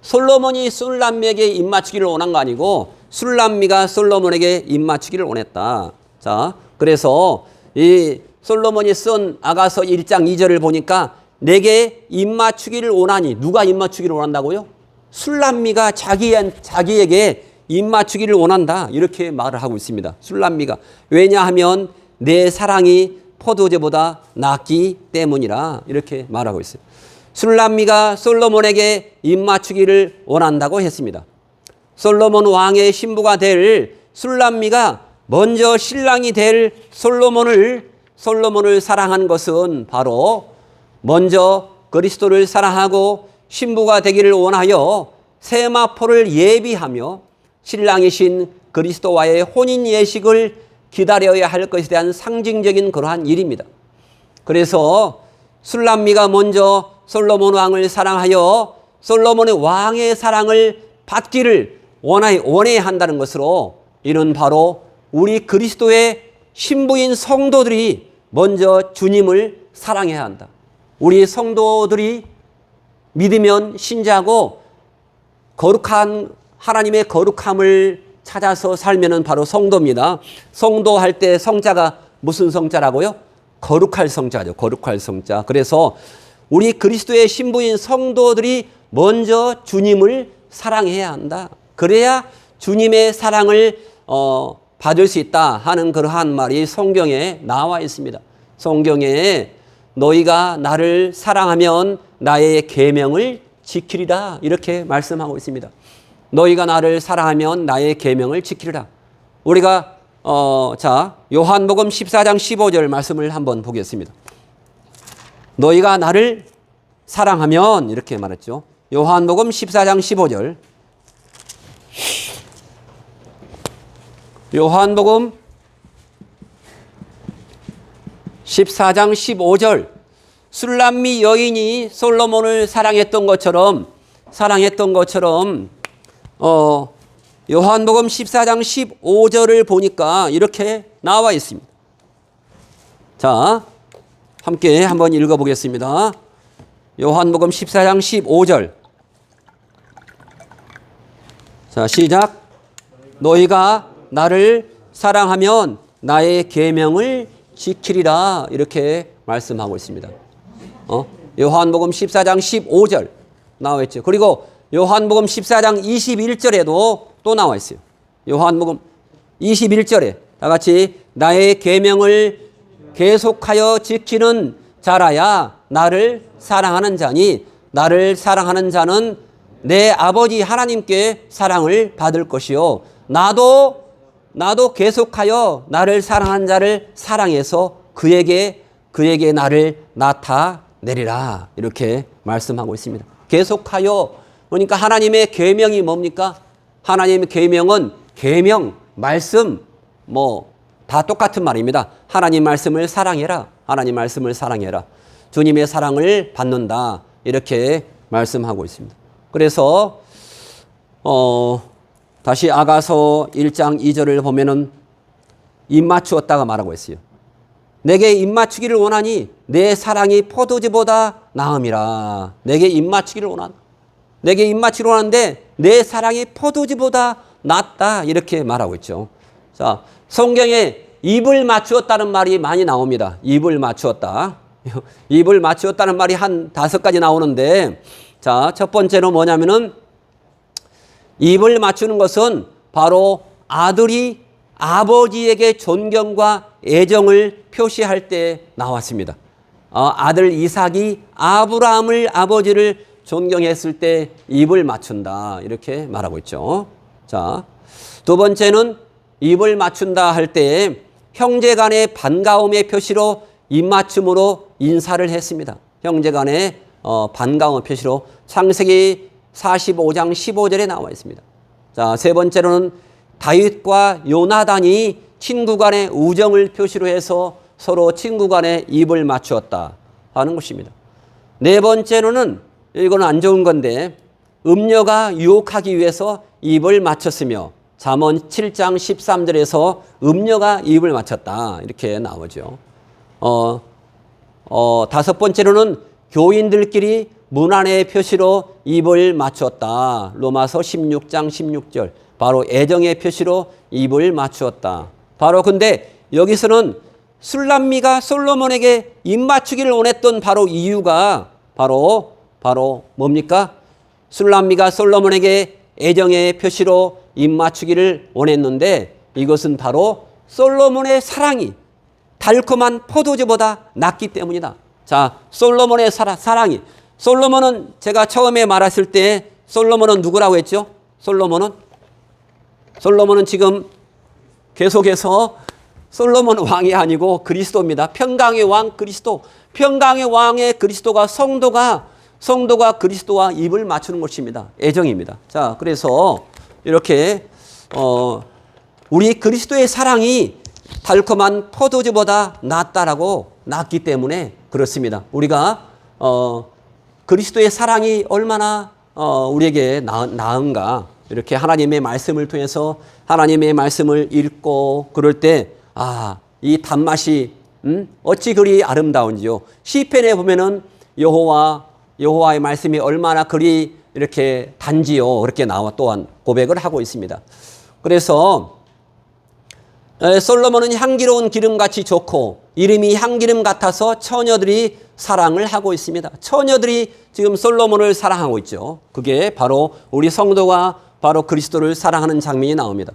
솔로몬이 술람미에게 입맞추기를 원한 거 아니고 술람미가 솔로몬에게 입맞추기를 원했다. 자, 그래서 이 솔로몬이 쓴 아가서 1장 2절을 보니까 내게 입맞추기를 원하니. 누가 입맞추기를 원한다고요? 술람미가 자기에게 입맞추기를 원한다. 이렇게 말을 하고 있습니다. 술람미가. 왜냐하면 내 사랑이 포도주보다 낫기 때문이라 이렇게 말하고 있어요. 술람미가 솔로몬에게 입맞추기를 원한다고 했습니다. 솔로몬 왕의 신부가 될 술람미가 먼저 신랑이 될 솔로몬을 사랑한 것은 바로 먼저 그리스도를 사랑하고 신부가 되기를 원하여 세마포를 예비하며 신랑이신 그리스도와의 혼인 예식을 기다려야 할 것에 대한 상징적인 그러한 일입니다. 그래서 술람미가 먼저 솔로몬 왕을 사랑하여 솔로몬의 왕의 사랑을 받기를 원해야 한다는 것으로, 이는 바로 우리 그리스도의 신부인 성도들이 먼저 주님을 사랑해야 한다. 우리 성도들이 믿으면 신자고 거룩한 하나님의 거룩함을 찾아서 살면은 바로 성도입니다. 성도할 때 성자가 무슨 성자라고요? 거룩할 성자죠. 거룩할 성자. 그래서 우리 그리스도의 신부인 성도들이 먼저 주님을 사랑해야 한다. 그래야 주님의 사랑을 받을 수 있다 하는 그러한 말이 성경에 나와 있습니다. 성경에 너희가 나를 사랑하면 나의 계명을 지키리라 이렇게 말씀하고 있습니다. 너희가 나를 사랑하면 나의 계명을 지키리라. 우리가 요한복음 14장 15절 말씀을 한번 보겠습니다. 너희가 나를 사랑하면 이렇게 말했죠. 요한복음 14장 15절. 요한복음 14장 15절. 술람미 여인이 솔로몬을 사랑했던 것처럼 요한복음 14장 15절을 보니까 이렇게 나와 있습니다. 자, 함께 한번 읽어보겠습니다. 요한복음 14장 15절. 자, 시작. 너희가 나를 사랑하면 나의 계명을 지키리라 이렇게 말씀하고 있습니다. 요한복음 14장 15절 나와 있죠. 그리고 요한복음 14장 21절에도 또 나와 있어요. 요한복음 21절에 다 같이 나의 계명을 계속하여 지키는 자라야 나를 사랑하는 자니 나를 사랑하는 자는 내 아버지 하나님께 사랑을 받을 것이요 나도 계속하여 나를 사랑하는 자를 사랑해서 그에게 나를 나타내리라 이렇게 말씀하고 있습니다. 계속하여 그러니까 하나님의 계명이 뭡니까? 하나님의 계명은 계명, 말씀 다 똑같은 말입니다. 하나님 말씀을 사랑해라. 하나님 말씀을 사랑해라. 주님의 사랑을 받는다. 이렇게 말씀하고 있습니다. 그래서 다시 아가서 1장 2절을 보면은 입맞추었다가 말하고 있어요. 내게 입맞추기를 원하니 내 사랑이 포도주보다 나음이라. 내게 입맞추기를 원하는데 내 사랑이 포도주보다 낫다. 이렇게 말하고 있죠. 자, 성경에 입을 맞추었다는 말이 많이 나옵니다. 입을 맞추었다. 입을 맞추었다는 말이 한 5가지 나오는데, 자, 첫 번째는 뭐냐면은 입을 맞추는 것은 바로 아들이 아버지에게 존경과 애정을 표시할 때 나왔습니다. 아들 이삭이 아브라함을 아버지를 존경했을 때 입을 맞춘다. 이렇게 말하고 있죠. 자, 두 번째는 입을 맞춘다 할 때 형제 간의 반가움의 표시로 입맞춤으로 인사를 했습니다. 형제 간의 반가움의 표시로 창세기 45장 15절에 나와 있습니다. 자, 세 번째로는 다윗과 요나단이 친구 간의 우정을 표시로 해서 서로 친구 간의 입을 맞추었다 하는 것입니다. 네 번째로는 이거는 안 좋은 건데 음녀가 유혹하기 위해서 입을 맞췄으며 잠언 7장 13절에서 음녀가 입을 맞췄다 이렇게 나오죠. 다섯 번째로는 교인들끼리 문안의 표시로 입을 맞추었다. 로마서 16장 16절 바로 애정의 표시로 입을 맞추었다. 바로 근데 여기서는 술람미가 솔로몬에게 입 맞추기를 원했던 바로 이유가 바로 뭡니까? 술람미가 솔로몬에게 애정의 표시로 입 맞추기를 원했는데 이것은 바로 솔로몬의 사랑이 달콤한 포도주보다 낫기 때문이다. 자, 솔로몬의 사랑이 솔로몬은 제가 처음에 말했을 때 솔로몬은 누구라고 했죠? 솔로몬은 지금 계속해서 솔로몬 왕이 아니고 그리스도입니다. 평강의 왕 그리스도. 평강의 왕의 그리스도가 성도가 그리스도와 입을 맞추는 것입니다. 애정입니다. 자, 그래서 이렇게 우리 그리스도의 사랑이 달콤한 포도주보다 낫기 때문에 그렇습니다. 우리가 그리스도의 사랑이 얼마나 우리에게 나은가, 이렇게 하나님의 말씀을 통해서 하나님의 말씀을 읽고 그럴 때 이 단맛이 어찌 그리 아름다운지요. 시편에 보면은 여호와의 말씀이 얼마나 그리 이렇게 단지요, 그렇게 나와 또한 고백을 하고 있습니다. 그래서 솔로몬은 향기로운 기름같이 좋고 이름이 향기름 같아서 처녀들이 사랑을 하고 있습니다. 처녀들이 지금 솔로몬을 사랑하고 있죠. 그게 바로 우리 성도가 바로 그리스도를 사랑하는 장면이 나옵니다.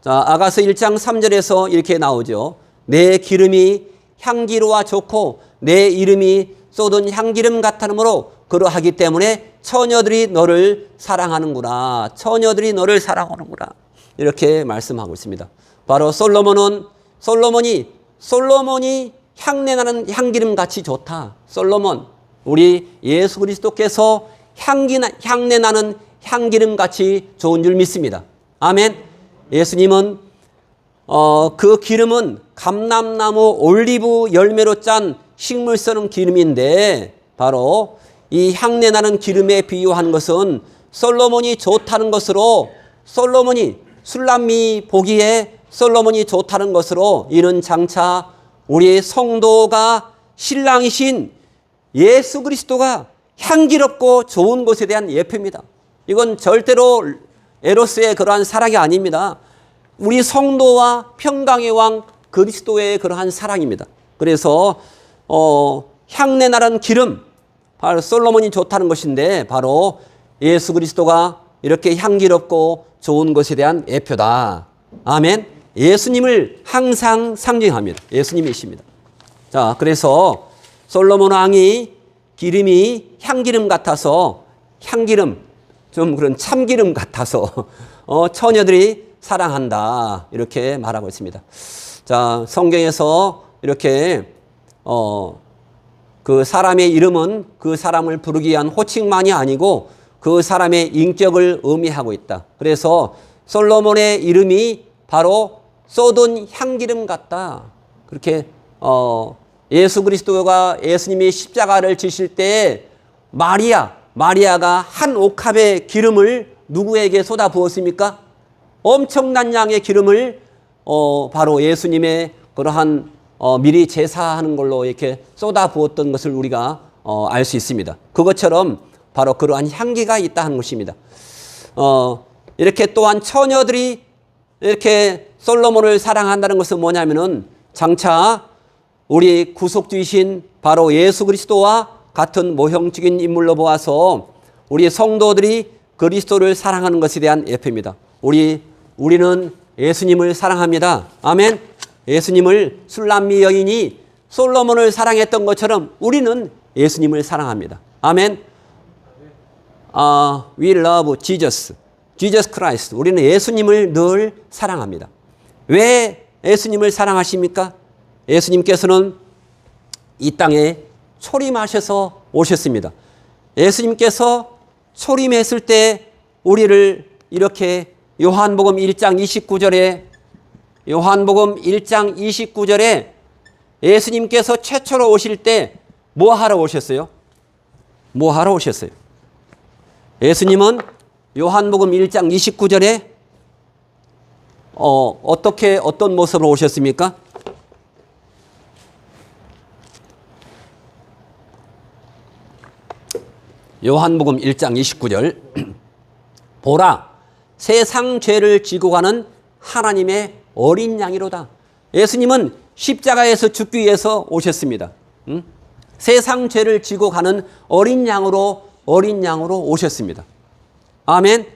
자, 아가서 1장 3절에서 이렇게 나오죠. 내 기름이 향기로워 좋고 내 이름이 쏟은 향기름 같으므로 그러하기 때문에 처녀들이 너를 사랑하는구나. 처녀들이 너를 사랑하는구나. 이렇게 말씀하고 있습니다. 바로 솔로몬이 향내나는 향기름 같이 좋다. 솔로몬, 우리 예수 그리스도께서 향내나는 향기름 같이 좋은 줄 믿습니다. 아멘. 예수님은 그 기름은 감람나무 올리브 열매로 짠 식물성 기름인데 바로 이 향내나는 기름에 비유한 것은 솔로몬이 좋다는 것으로, 솔로몬이 술람미 보기에 솔로몬이 좋다는 것으로 이는 장차 우리 성도가 신랑이신 예수 그리스도가 향기롭고 좋은 것에 대한 예표입니다. 이건 절대로 에로스의 그러한 사랑이 아닙니다. 우리 성도와 평강의 왕 그리스도의 그러한 사랑입니다. 그래서 향내나는 기름, 바로 솔로몬이 좋다는 것인데 바로 예수 그리스도가 이렇게 향기롭고 좋은 것에 대한 예표다. 아멘. 예수님을 항상 상징합니다. 예수님이십니다. 자, 그래서 솔로몬 왕이 기름이 향기름 같아서, 향기름, 좀 그런 참기름 같아서 처녀들이 사랑한다. 이렇게 말하고 있습니다. 자, 성경에서 이렇게 그 사람의 이름은 그 사람을 부르기 위한 호칭만이 아니고 그 사람의 인격을 의미하고 있다. 그래서 솔로몬의 이름이 바로 쏟은 향기름 같다. 그렇게 예수 그리스도가 예수님이 십자가를 지실 때 마리아가 한 옥합의 기름을 누구에게 쏟아 부었습니까? 엄청난 양의 기름을 바로 예수님의 그러한 미리 제사하는 걸로 이렇게 쏟아 부었던 것을 우리가 알 수 있습니다. 그것처럼 바로 그러한 향기가 있다 하는 것입니다. 이렇게 또한 처녀들이 이렇게 솔로몬을 사랑한다는 것은 뭐냐면은 장차 우리 구속주이신 바로 예수 그리스도와 같은 모형적인 인물로 보아서 우리 성도들이 그리스도를 사랑하는 것에 대한 예표입니다. 우리는 예수님을 사랑합니다. 아멘. 예수님을 술람미 여인이 솔로몬을 사랑했던 것처럼 우리는 예수님을 사랑합니다. 아멘. We love Jesus Christ. 우리는 예수님을 늘 사랑합니다. 왜 예수님을 사랑하십니까? 예수님께서는 이 땅에 초림하셔서 오셨습니다. 예수님께서 초림했을 때 우리를 이렇게 요한복음 1장 29절에 예수님께서 최초로 오실 때 뭐 하러 오셨어요? 뭐 하러 오셨어요? 예수님은 요한복음 1장 29절에 어떤 모습으로 오셨습니까? 요한복음 1장 29절 보라 세상 죄를 지고 가는 하나님의 어린 양이로다. 예수님은 십자가에서 죽기 위해서 오셨습니다. 세상 죄를 지고 가는 어린 양으로 오셨습니다. 아멘.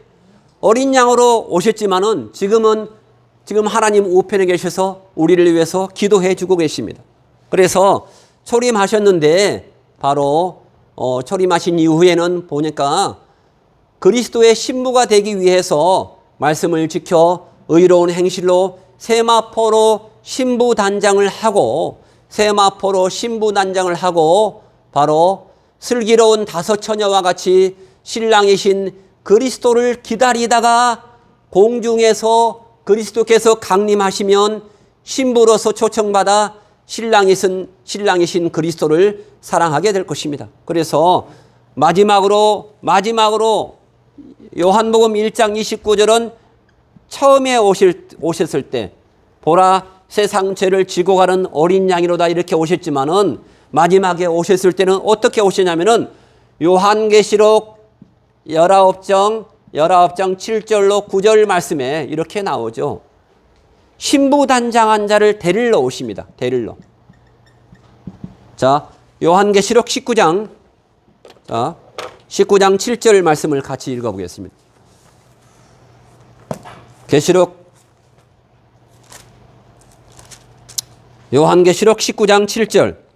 어린 양으로 오셨지만은 지금 하나님 우편에 계셔서 우리를 위해서 기도해 주고 계십니다. 그래서 초림하셨는데 바로 초림하신 이후에는 보니까 그리스도의 신부가 되기 위해서 말씀을 지켜 의로운 행실로 세마포로 신부 단장을 하고 바로 슬기로운 다섯 처녀와 같이 신랑이신 그리스도를 기다리다가 공중에서 그리스도께서 강림하시면 신부로서 초청받아 신랑이신 그리스도를 사랑하게 될 것입니다. 그래서 마지막으로 요한복음 1장 29절은 처음에 오셨을 때 보라 세상 죄를 지고 가는 어린 양이로다 이렇게 오셨지만은 마지막에 오셨을 때는 어떻게 오시냐면은 요한계시록 19장 7절로 9절 말씀에 이렇게 나오죠. 신부 단장한 자를 데리러 오십니다. 데리러. 자, 요한계시록 19장 7절 말씀을 같이 읽어보겠습니다. 요한계시록 19장 7절.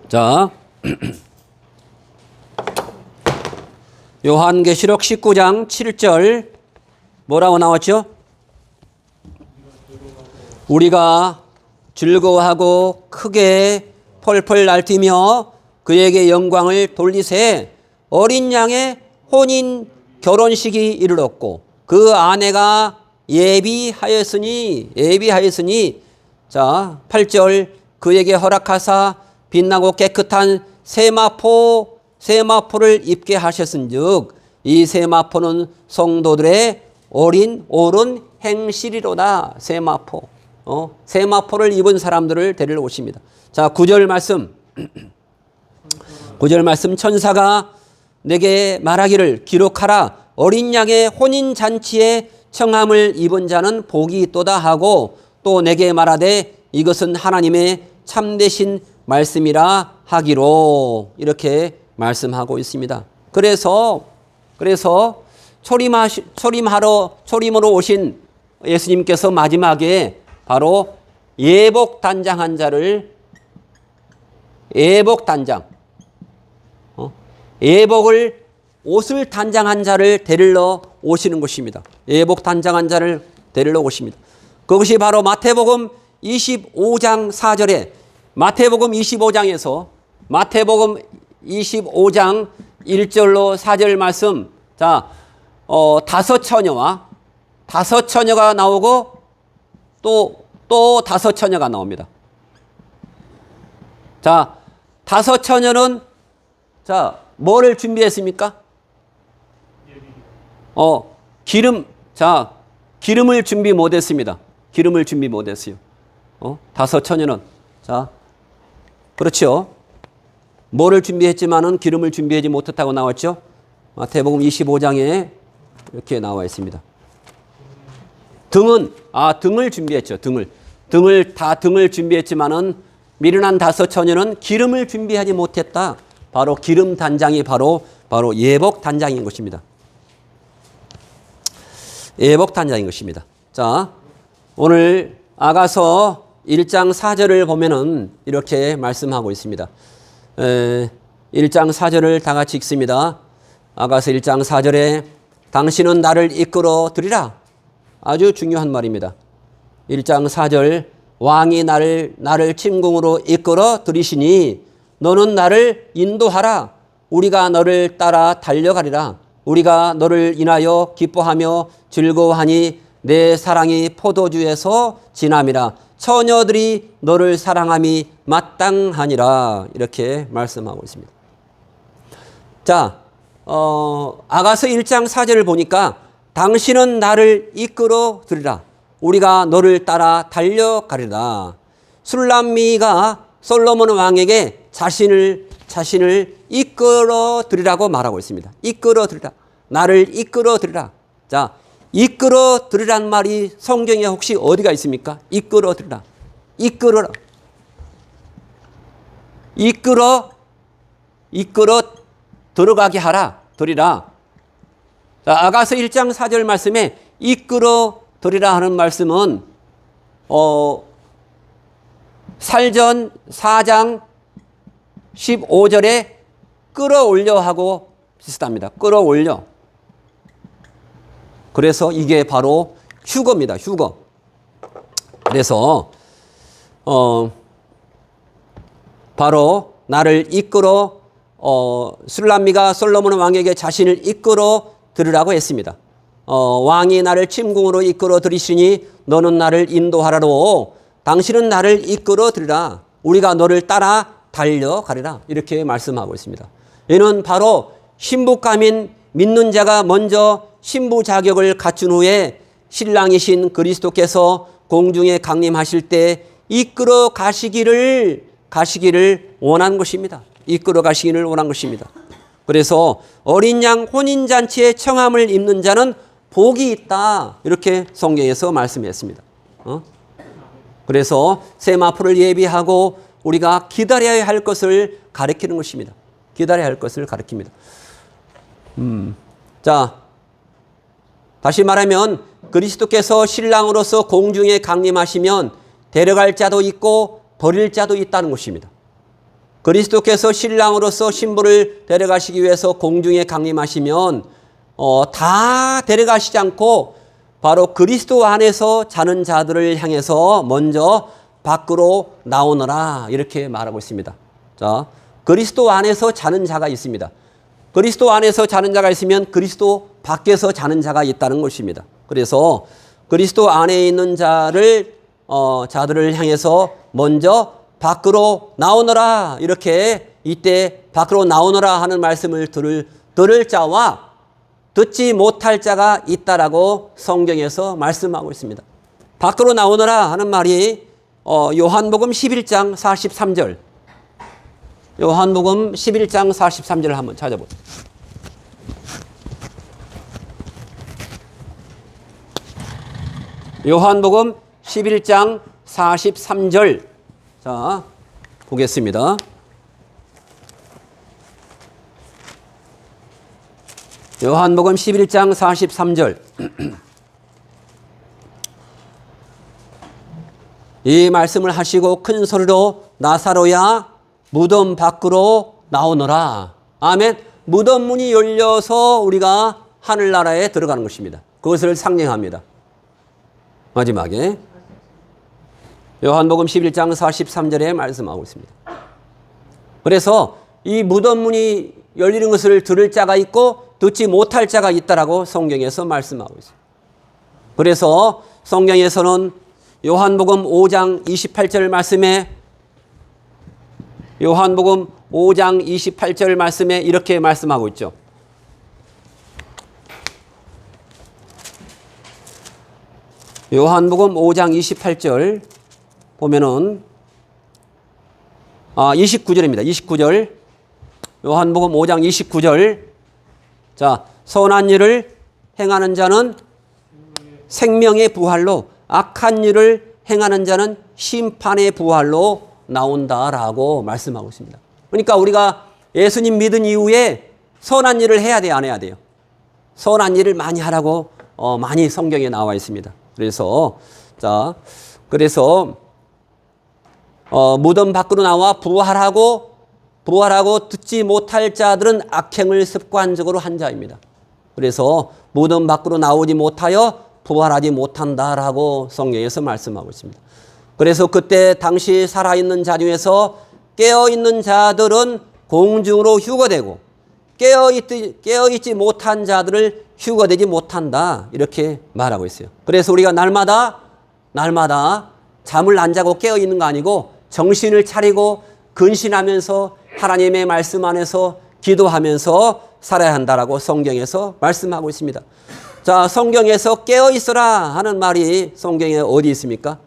자, 요한계시록 19장 7절 뭐라고 나왔죠? 우리가 즐거워하고 크게 펄펄 날뛰며 그에게 영광을 돌리세 어린 양의 혼인 결혼식이 이르렀고 그 아내가 예비하였으니 자 8절 그에게 허락하사 빛나고 깨끗한 세마포를 입게 하셨은즉 이 세마포는 성도들의 옳은 행실이로다. 세마포를 입은 사람들을 데리러 오십니다. 자 9절 말씀 9절 말씀 천사가 내게 말하기를 기록하라 어린 양의 혼인잔치에 청함을 입은 자는 복이 있도다 하고 또 내게 말하되 이것은 하나님의 참되신 말씀이라 하기로 이렇게 말씀하고 있습니다. 그래서 초림으로 오신 예수님께서 마지막에 바로 예복단장한 자를 옷을 단장한 자를 데리러 오시는 것입니다. 예복단장한 자를 데리러 오십니다. 그것이 바로 마태복음 25장 4절에 마태복음 25장 1절로 4절 말씀. 자, 다섯 처녀가 나오고 또 다섯 처녀가 나옵니다. 자, 다섯 처녀는 자, 뭐를 준비했습니까? 기름을 준비 못했습니다. 기름을 준비 못했어요. 다섯 처녀는 자, 그렇죠. 뭐를 준비했지만은 기름을 준비하지 못했다고 나왔죠. 마태복음 25장에 이렇게 나와 있습니다. 등을 준비했죠. 등을 준비했지만은 미련한 다섯 처녀는 기름을 준비하지 못했다. 바로 기름 단장이 바로 예복 단장인 것입니다. 예복 단장인 것입니다. 자, 오늘 아가서 1장 4절을 보면은 이렇게 말씀하고 있습니다. 1장 4절을 다 같이 읽습니다. 아가서 1장 4절에 당신은 나를 이끌어 드리라. 아주 중요한 말입니다. 1장 4절 왕이 나를 침공으로 이끌어 들이시니 너는 나를 인도하라. 우리가 너를 따라 달려가리라. 우리가 너를 인하여 기뻐하며 즐거워하니 내 사랑이 포도주에서 진함이라. 처녀들이 너를 사랑함이 마땅하니라. 이렇게 말씀하고 있습니다. 자, 아가서 1장 4절을 보니까 당신은 나를 이끌어 드리라. 우리가 너를 따라 달려가리라. 술람미가 솔로몬 왕에게 자신을 이끌어 드리라고 말하고 있습니다. 이끌어 드리라. 나를 이끌어 드리라. 자, 이끌어 드리란 말이 성경에 혹시 어디가 있습니까? 이끌어 드리라. 이끌어라. 이끌어 들어가게 하라. 드리라. 자, 아가서 1장 4절 말씀에 이끌어 드리라 하는 말씀은 살전 4장 15절에 끌어올려 하고 비슷합니다. 끌어올려. 그래서 이게 바로 휴거입니다. 휴거. 그래서 바로 나를 이끌어 술람미가 솔로몬 왕에게 자신을 이끌어 들으라고 했습니다. 왕이 나를 침궁으로 이끌어 들이시니 너는 나를 인도하라로 당신은 나를 이끌어 들으라. 우리가 너를 따라 달려가리라. 이렇게 말씀하고 있습니다. 이는 바로 신부감인 믿는 자가 먼저 신부 자격을 갖춘 후에 신랑이신 그리스도께서 공중에 강림하실 때 이끌어 가시기를 원한 것입니다. 이끌어 가시기를 원한 것입니다. 그래서 어린 양 혼인잔치에 청함을 입는 자는 복이 있다. 이렇게 성경에서 말씀했습니다. 그래서 세마포를 예비하고 우리가 기다려야 할 것을 가리키는 것입니다. 기다려야 할 것을 가리킵니다. 자, 다시 말하면 그리스도께서 신랑으로서 공중에 강림하시면 데려갈 자도 있고 버릴 자도 있다는 것입니다. 그리스도께서 신랑으로서 신부를 데려가시기 위해서 공중에 강림하시면 다 데려가시지 않고 바로 그리스도 안에서 자는 자들을 향해서 먼저 밖으로 나오너라 이렇게 말하고 있습니다. 자, 그리스도 안에서 자는 자가 있습니다. 그리스도 안에서 자는 자가 있으면 그리스도 밖에서 자는 자가 있다는 것입니다. 그래서 그리스도 안에 있는 자들을 향해서 먼저 밖으로 나오너라 이렇게 이때 밖으로 나오너라 하는 말씀을 들을 자와 듣지 못할 자가 있다라고 성경에서 말씀하고 있습니다. 밖으로 나오너라 하는 말이 요한복음 11장 43절 요한복음 11장 43절을 한번 찾아보세요. 요한복음 11장 43절 자 보겠습니다. 요한복음 11장 43절 이 말씀을 하시고 큰 소리로 나사로야 무덤 밖으로 나오너라. 아멘. 무덤 문이 열려서 우리가 하늘나라에 들어가는 것입니다. 그것을 상징합니다. 마지막에 요한복음 11장 43절에 말씀하고 있습니다. 그래서 이 무덤 문이 열리는 것을 들을 자가 있고 듣지 못할 자가 있다라고 성경에서 말씀하고 있습니다. 그래서 성경에서는 요한복음 5장 28절 말씀에 요한복음 5장 28절 말씀에 이렇게 말씀하고 있죠. 요한복음 5장 28절 보면은 29절입니다. 29절 요한복음 5장 29절 자 선한 일을 행하는 자는 생명의 부활로 악한 일을 행하는 자는 심판의 부활로 나온다라고 말씀하고 있습니다. 그러니까 우리가 예수님 믿은 이후에 선한 일을 해야 돼요, 안 해야 돼요? 선한 일을 많이 하라고 많이 성경에 나와 있습니다. 그래서 무덤 밖으로 나와 부활하고 듣지 못할 자들은 악행을 습관적으로 한 자입니다. 그래서 무덤 밖으로 나오지 못하여 부활하지 못한다라고 성경에서 말씀하고 있습니다. 그래서 그때 당시 살아있는 자 중에서 깨어있는 자들은 공중으로 휴거되고 깨어있지 못한 자들을 휴거되지 못한다 이렇게 말하고 있어요. 그래서 우리가 날마다 잠을 안 자고 깨어있는 거 아니고 정신을 차리고 근신하면서 하나님의 말씀 안에서 기도하면서 살아야 한다라고 성경에서 말씀하고 있습니다. 자, 성경에서 깨어있어라 하는 말이 성경에 어디 있습니까?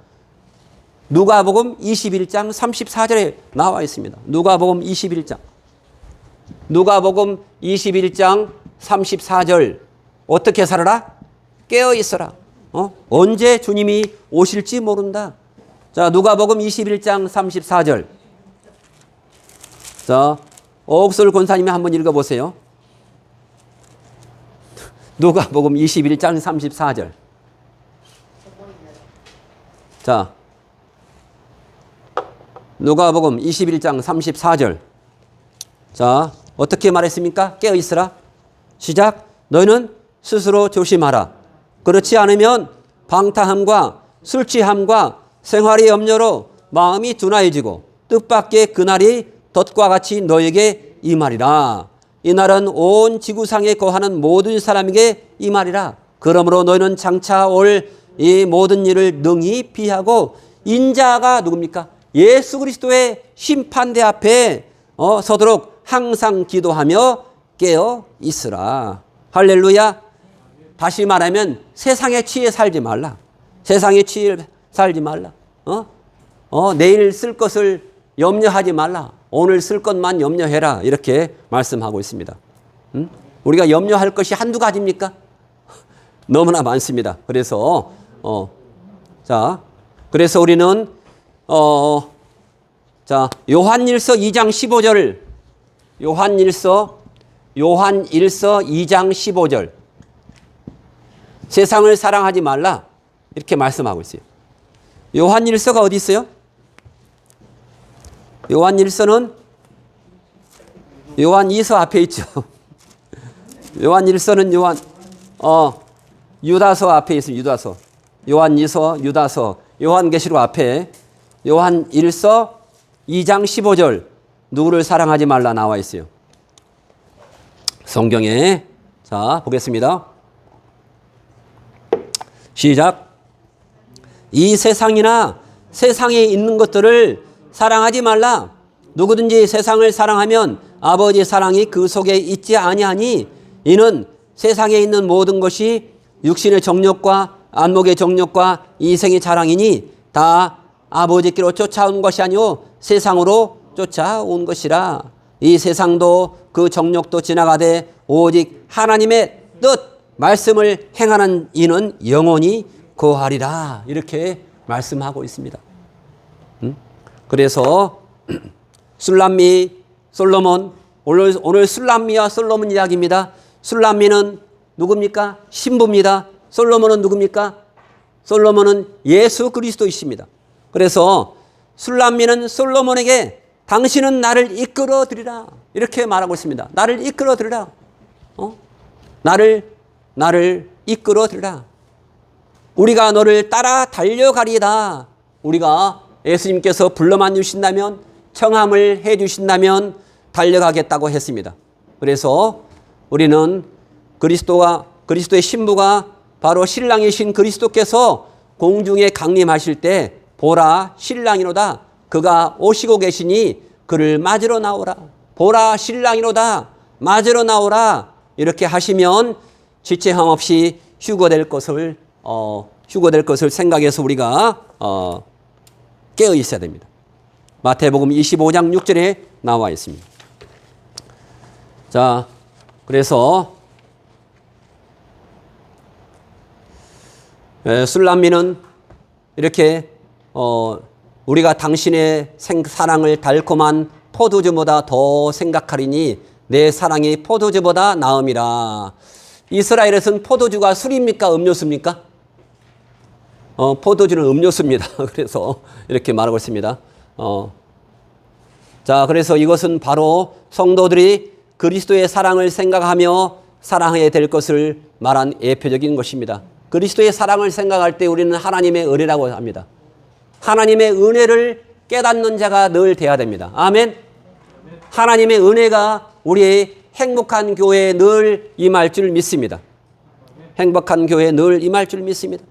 누가복음 21장 34절에 나와 있습니다. 누가복음 21장 34절 어떻게 살아라? 깨어있어라. 언제 주님이 오실지 모른다. 자, 누가복음 21장 34절 자, 옥설 권사님이 한번 읽어보세요. 누가복음 21장 34절 자 누가복음 21장 34절. 자, 어떻게 말했습니까? 깨어 있으라. 시작. 너희는 스스로 조심하라. 그렇지 않으면 방탕함과 술 취함과 생활의 염려로 마음이 둔하여지고 뜻밖의 그날이 덫과 같이 너에게 임하리라. 이날은 온 지구상에 거하는 모든 사람에게 임하리라. 그러므로 너희는 장차 올 이 모든 일을 능히 피하고 인자가 누굽니까? 예수 그리스도의 심판대 앞에 서도록 항상 기도하며 깨어 있으라. 할렐루야. 다시 말하면 세상에 취해 살지 말라. 세상에 취해 살지 말라. 내일 쓸 것을 염려하지 말라. 오늘 쓸 것만 염려해라. 이렇게 말씀하고 있습니다. 우리가 염려할 것이 한두 가지입니까? 너무나 많습니다. 그래서 그래서 우리는 요한일서 2장 15절, 요한일서 2장 15절. 세상을 사랑하지 말라. 이렇게 말씀하고 있어요. 요한일서가 어디 있어요? 요한일서는 요한2서 앞에 있죠. 요한일서는 유다서 앞에 있어요. 유다서. 요한2서, 유다서, 요한계시록 앞에 요한1서 2장 15절. 누구를 사랑하지 말라 나와 있어요. 성경에. 자, 보겠습니다. 시작. 이 세상이나 세상에 있는 것들을 사랑하지 말라. 누구든지 세상을 사랑하면 아버지의 사랑이 그 속에 있지 아니하니 이는 세상에 있는 모든 것이 육신의 정욕과 안목의 정욕과 이생의 자랑이니 다 아버지께로 쫓아온 것이 아니오 세상으로 쫓아온 것이라. 이 세상도 그 정욕도 지나가되 오직 하나님의 뜻 말씀을 행하는 이는 영원히 거하리라. 이렇게 말씀하고 있습니다. 그래서 술람미, 솔로몬, 오늘 술람미와 솔로몬 이야기입니다. 술람미는 누굽니까? 신부입니다. 솔로몬은 누굽니까? 솔로몬은 예수 그리스도이십니다. 그래서 술람미는 솔로몬에게 당신은 나를 이끌어 드리라. 이렇게 말하고 있습니다. 나를 이끌어 드리라. 나를 이끌어 드리라. 우리가 너를 따라 달려가리이다. 우리가 예수님께서 불러만 주신다면, 청함을 해 주신다면 달려가겠다고 했습니다. 그래서 우리는 그리스도의 신부가 바로 신랑이신 그리스도께서 공중에 강림하실 때 보라 신랑이로다. 그가 오시고 계시니 그를 맞으러 나오라. 보라 신랑이로다. 맞으러 나오라. 이렇게 하시면 지체함 없이 휴거될 것을 생각해서 우리가 깨어 있어야 됩니다. 마태복음 25장 6절에 나와 있습니다. 자, 그래서 술람미는 이렇게 우리가 당신의 사랑을 달콤한 포도주보다 더 생각하리니 내 사랑이 포도주보다 나음이라. 이스라엘에서는 포도주가 술입니까? 음료수입니까? 포도주는 음료수입니다. 그래서 이렇게 말하고 있습니다. 자, 그래서 이것은 바로 성도들이 그리스도의 사랑을 생각하며 사랑해야 될 것을 말한 예표적인 것입니다. 그리스도의 사랑을 생각할 때 우리는 하나님의 은혜라고 합니다. 하나님의 은혜를 깨닫는 자가 늘 돼야 됩니다. 아멘. 하나님의 은혜가 우리의 행복한 교회에 늘 임할 줄 믿습니다. 행복한 교회에 늘 임할 줄 믿습니다.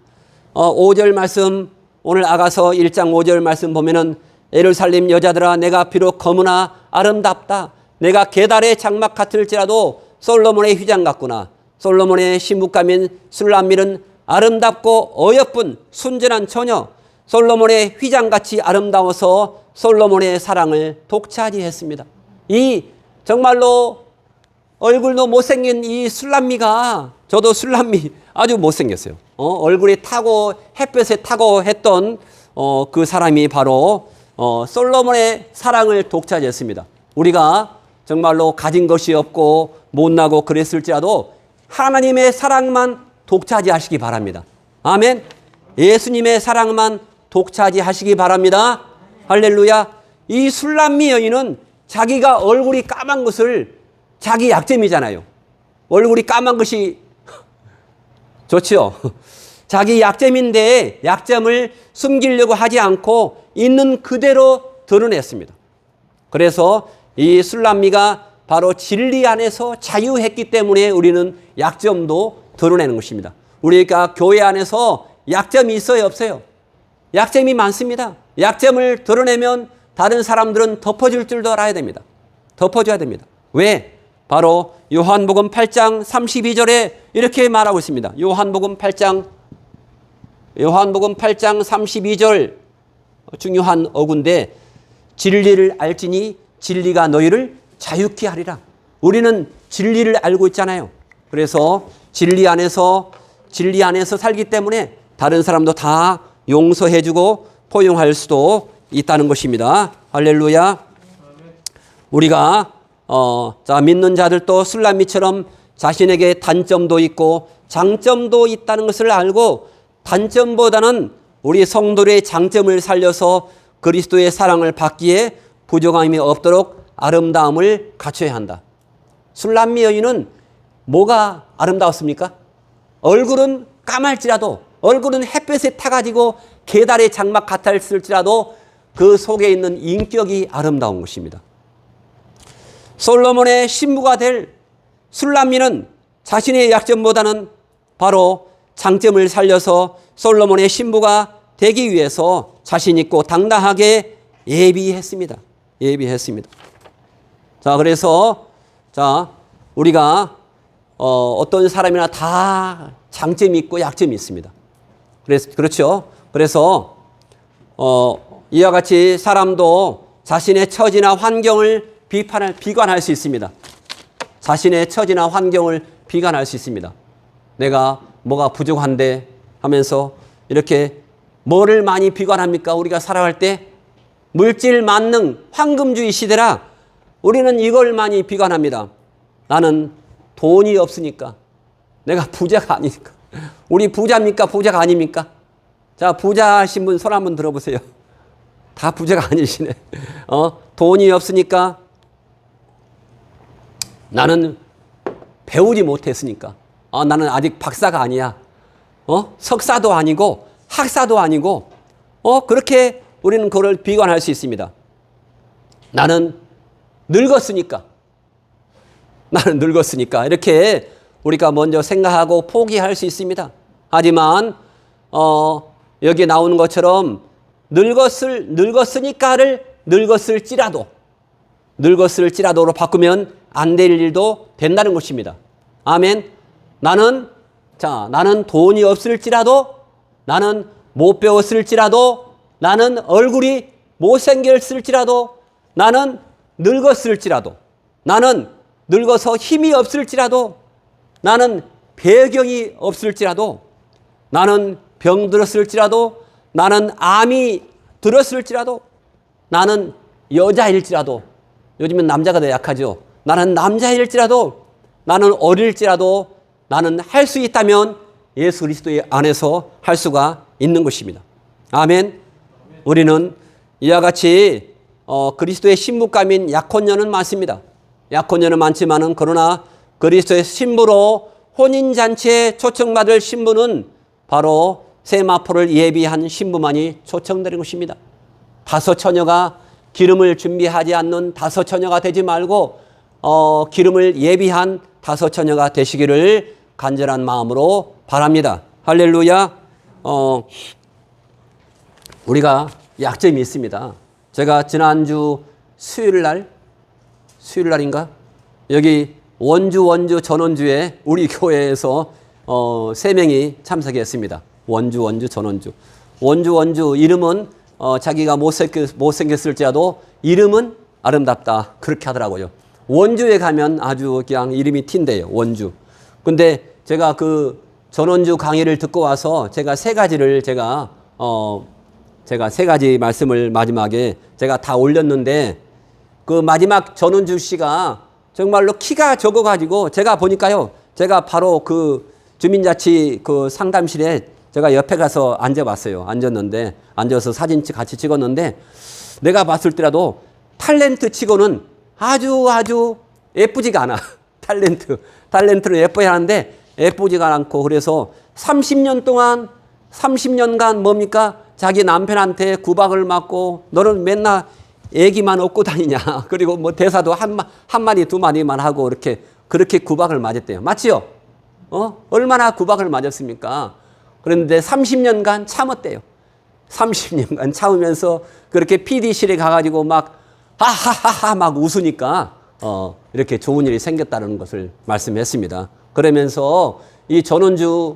5절 말씀, 오늘 아가서 1장 5절 말씀 보면은 예루살렘 여자들아 내가 비록 검으나 아름답다. 내가 계달의 장막 같을지라도 솔로몬의 휘장 같구나. 솔로몬의 신부감인 술람밀은 아름답고 어여쁜 순전한 처녀. 솔로몬의 휘장같이 아름다워서 솔로몬의 사랑을 독차지했습니다. 이 정말로 얼굴도 못생긴 이 술람미가, 저도 술람미 아주 못생겼어요. 얼굴이 타고 햇볕에 타고 했던 그 사람이 바로 솔로몬의 사랑을 독차지했습니다. 우리가 정말로 가진 것이 없고 못나고 그랬을지라도 하나님의 사랑만 독차지하시기 바랍니다. 아멘. 예수님의 사랑만 독차지하시기 바랍니다. 할렐루야. 이 술람미 여인은 자기가 얼굴이 까만 것을 자기 약점이잖아요. 얼굴이 까만 것이 좋지요. 자기 약점인데 약점을 숨기려고 하지 않고 있는 그대로 드러냈습니다. 그래서 이 술람미가 바로 진리 안에서 자유했기 때문에 우리는 약점도 드러내는 것입니다. 우리가 교회 안에서 약점이 있어요, 없어요? 약점이 많습니다. 약점을 드러내면 다른 사람들은 덮어줄 줄도 알아야 됩니다. 덮어줘야 됩니다. 왜? 바로 요한복음 8장 32절에 이렇게 말하고 있습니다. 요한복음 8장 32절 중요한 어구인데, 진리를 알지니 진리가 너희를 자유케 하리라. 우리는 진리를 알고 있잖아요. 그래서 진리 안에서 살기 때문에 다른 사람도 다 용서해주고 포용할 수도 있다는 것입니다. 할렐루야. 우리가 믿는 자들도 술람미처럼 자신에게 단점도 있고 장점도 있다는 것을 알고, 단점보다는 우리 성도의 장점을 살려서 그리스도의 사랑을 받기에 부족함이 없도록 아름다움을 갖춰야 한다. 술람미 여인은 뭐가 아름다웠습니까? 얼굴은 까말지라도, 얼굴은 햇볕에 타가지고 계달의 장막 같았을지라도 그 속에 있는 인격이 아름다운 것입니다. 솔로몬의 신부가 될 술람미는 자신의 약점보다는 바로 장점을 살려서 솔로몬의 신부가 되기 위해서 자신 있고 당당하게 예비했습니다. 그래서 우리가 어떤 사람이나 다 장점이 있고 약점이 있습니다. 그렇죠. 그래서 이와 같이 사람도 자신의 처지나 환경을 비관할 수 있습니다. 자신의 처지나 환경을 비관할 수 있습니다. 내가 뭐가 부족한데 하면서 이렇게 뭐를 많이 비관합니까? 우리가 살아갈 때 물질 만능 황금주의 시대라 우리는 이걸 많이 비관합니다. 나는 돈이 없으니까, 내가 부자가 아니니까. 우리 부자입니까? 부자가 아닙니까? 자, 부자신 분 손 한번 들어보세요. 다 부자가 아니시네. 돈이 없으니까, 나는 배우지 못했으니까, 나는 아직 박사가 아니야. 석사도 아니고 학사도 아니고, 그렇게 우리는 그걸 비관할 수 있습니다. 나는 늙었으니까 이렇게 우리가 먼저 생각하고 포기할 수 있습니다. 하지만 여기 나오는 것처럼 늙었으니까를 늙었을지라도로 바꾸면 안 될 일도 된다는 것입니다. 아멘. 나는 돈이 없을지라도, 나는 못 배웠을지라도, 나는 얼굴이 못생겼을지라도, 나는 늙었을지라도, 나는 늙어서 힘이 없을지라도, 나는 배경이 없을지라도, 나는 병들었을지라도, 나는 암이 들었을지라도, 나는 여자일지라도, 요즘은 남자가 더 약하죠. 나는 남자일지라도, 나는 어릴지라도, 나는 할 수 있다면 예수 그리스도의 안에서 할 수가 있는 것입니다. 아멘. 우리는 이와 같이 그리스도의 신부감인 약혼녀는 많습니다. 약혼녀는 많지만은 그러나 그리스도의 신부로 혼인잔치에 초청받을 신부는 바로 세마포를 예비한 신부만이 초청되는 것입니다. 다섯 처녀가 기름을 준비하지 않는 다섯 처녀가 되지 말고 기름을 예비한 다섯 처녀가 되시기를 간절한 마음으로 바랍니다. 할렐루야. 우리가 약점이 있습니다. 제가 지난주 수요일날인가? 여기 원주 전원주에 우리 교회에서 3명이 참석했습니다. 원주 전원주. 원주 이름은 자기가 못생겼을지라도 이름은 아름답다. 그렇게 하더라고요. 원주에 가면 아주 그냥 이름이 튄대요. 원주. 근데 제가 그 전원주 강의를 듣고 와서 제가 세 가지 말씀을 마지막에 제가 다 올렸는데, 그 마지막 전원주 씨가 정말로 키가 적어가지고 제가 보니까요, 제가 바로 그 주민자치 그 상담실에 제가 옆에 가서 앉아봤어요. 앉아서 사진 같이 찍었는데 내가 봤을 때라도 탤런트 치고는 아주 예쁘지가 않아. 탤런트를 예뻐야 하는데 예쁘지가 않고 그래서 30년간 뭡니까? 자기 남편한테 구박을 맞고 너는 맨날 애기만 업고 다니냐. 그리고 뭐 대사도 한 마디 두 마디만 하고 그렇게 구박을 맞았대요. 맞지요? 얼마나 구박을 맞았습니까? 그런데 30년간 참았대요. 30년간 참으면서 그렇게 PD실에 가가지고 막 하하하하 막 웃으니까 이렇게 좋은 일이 생겼다는 것을 말씀했습니다. 그러면서 이 전원주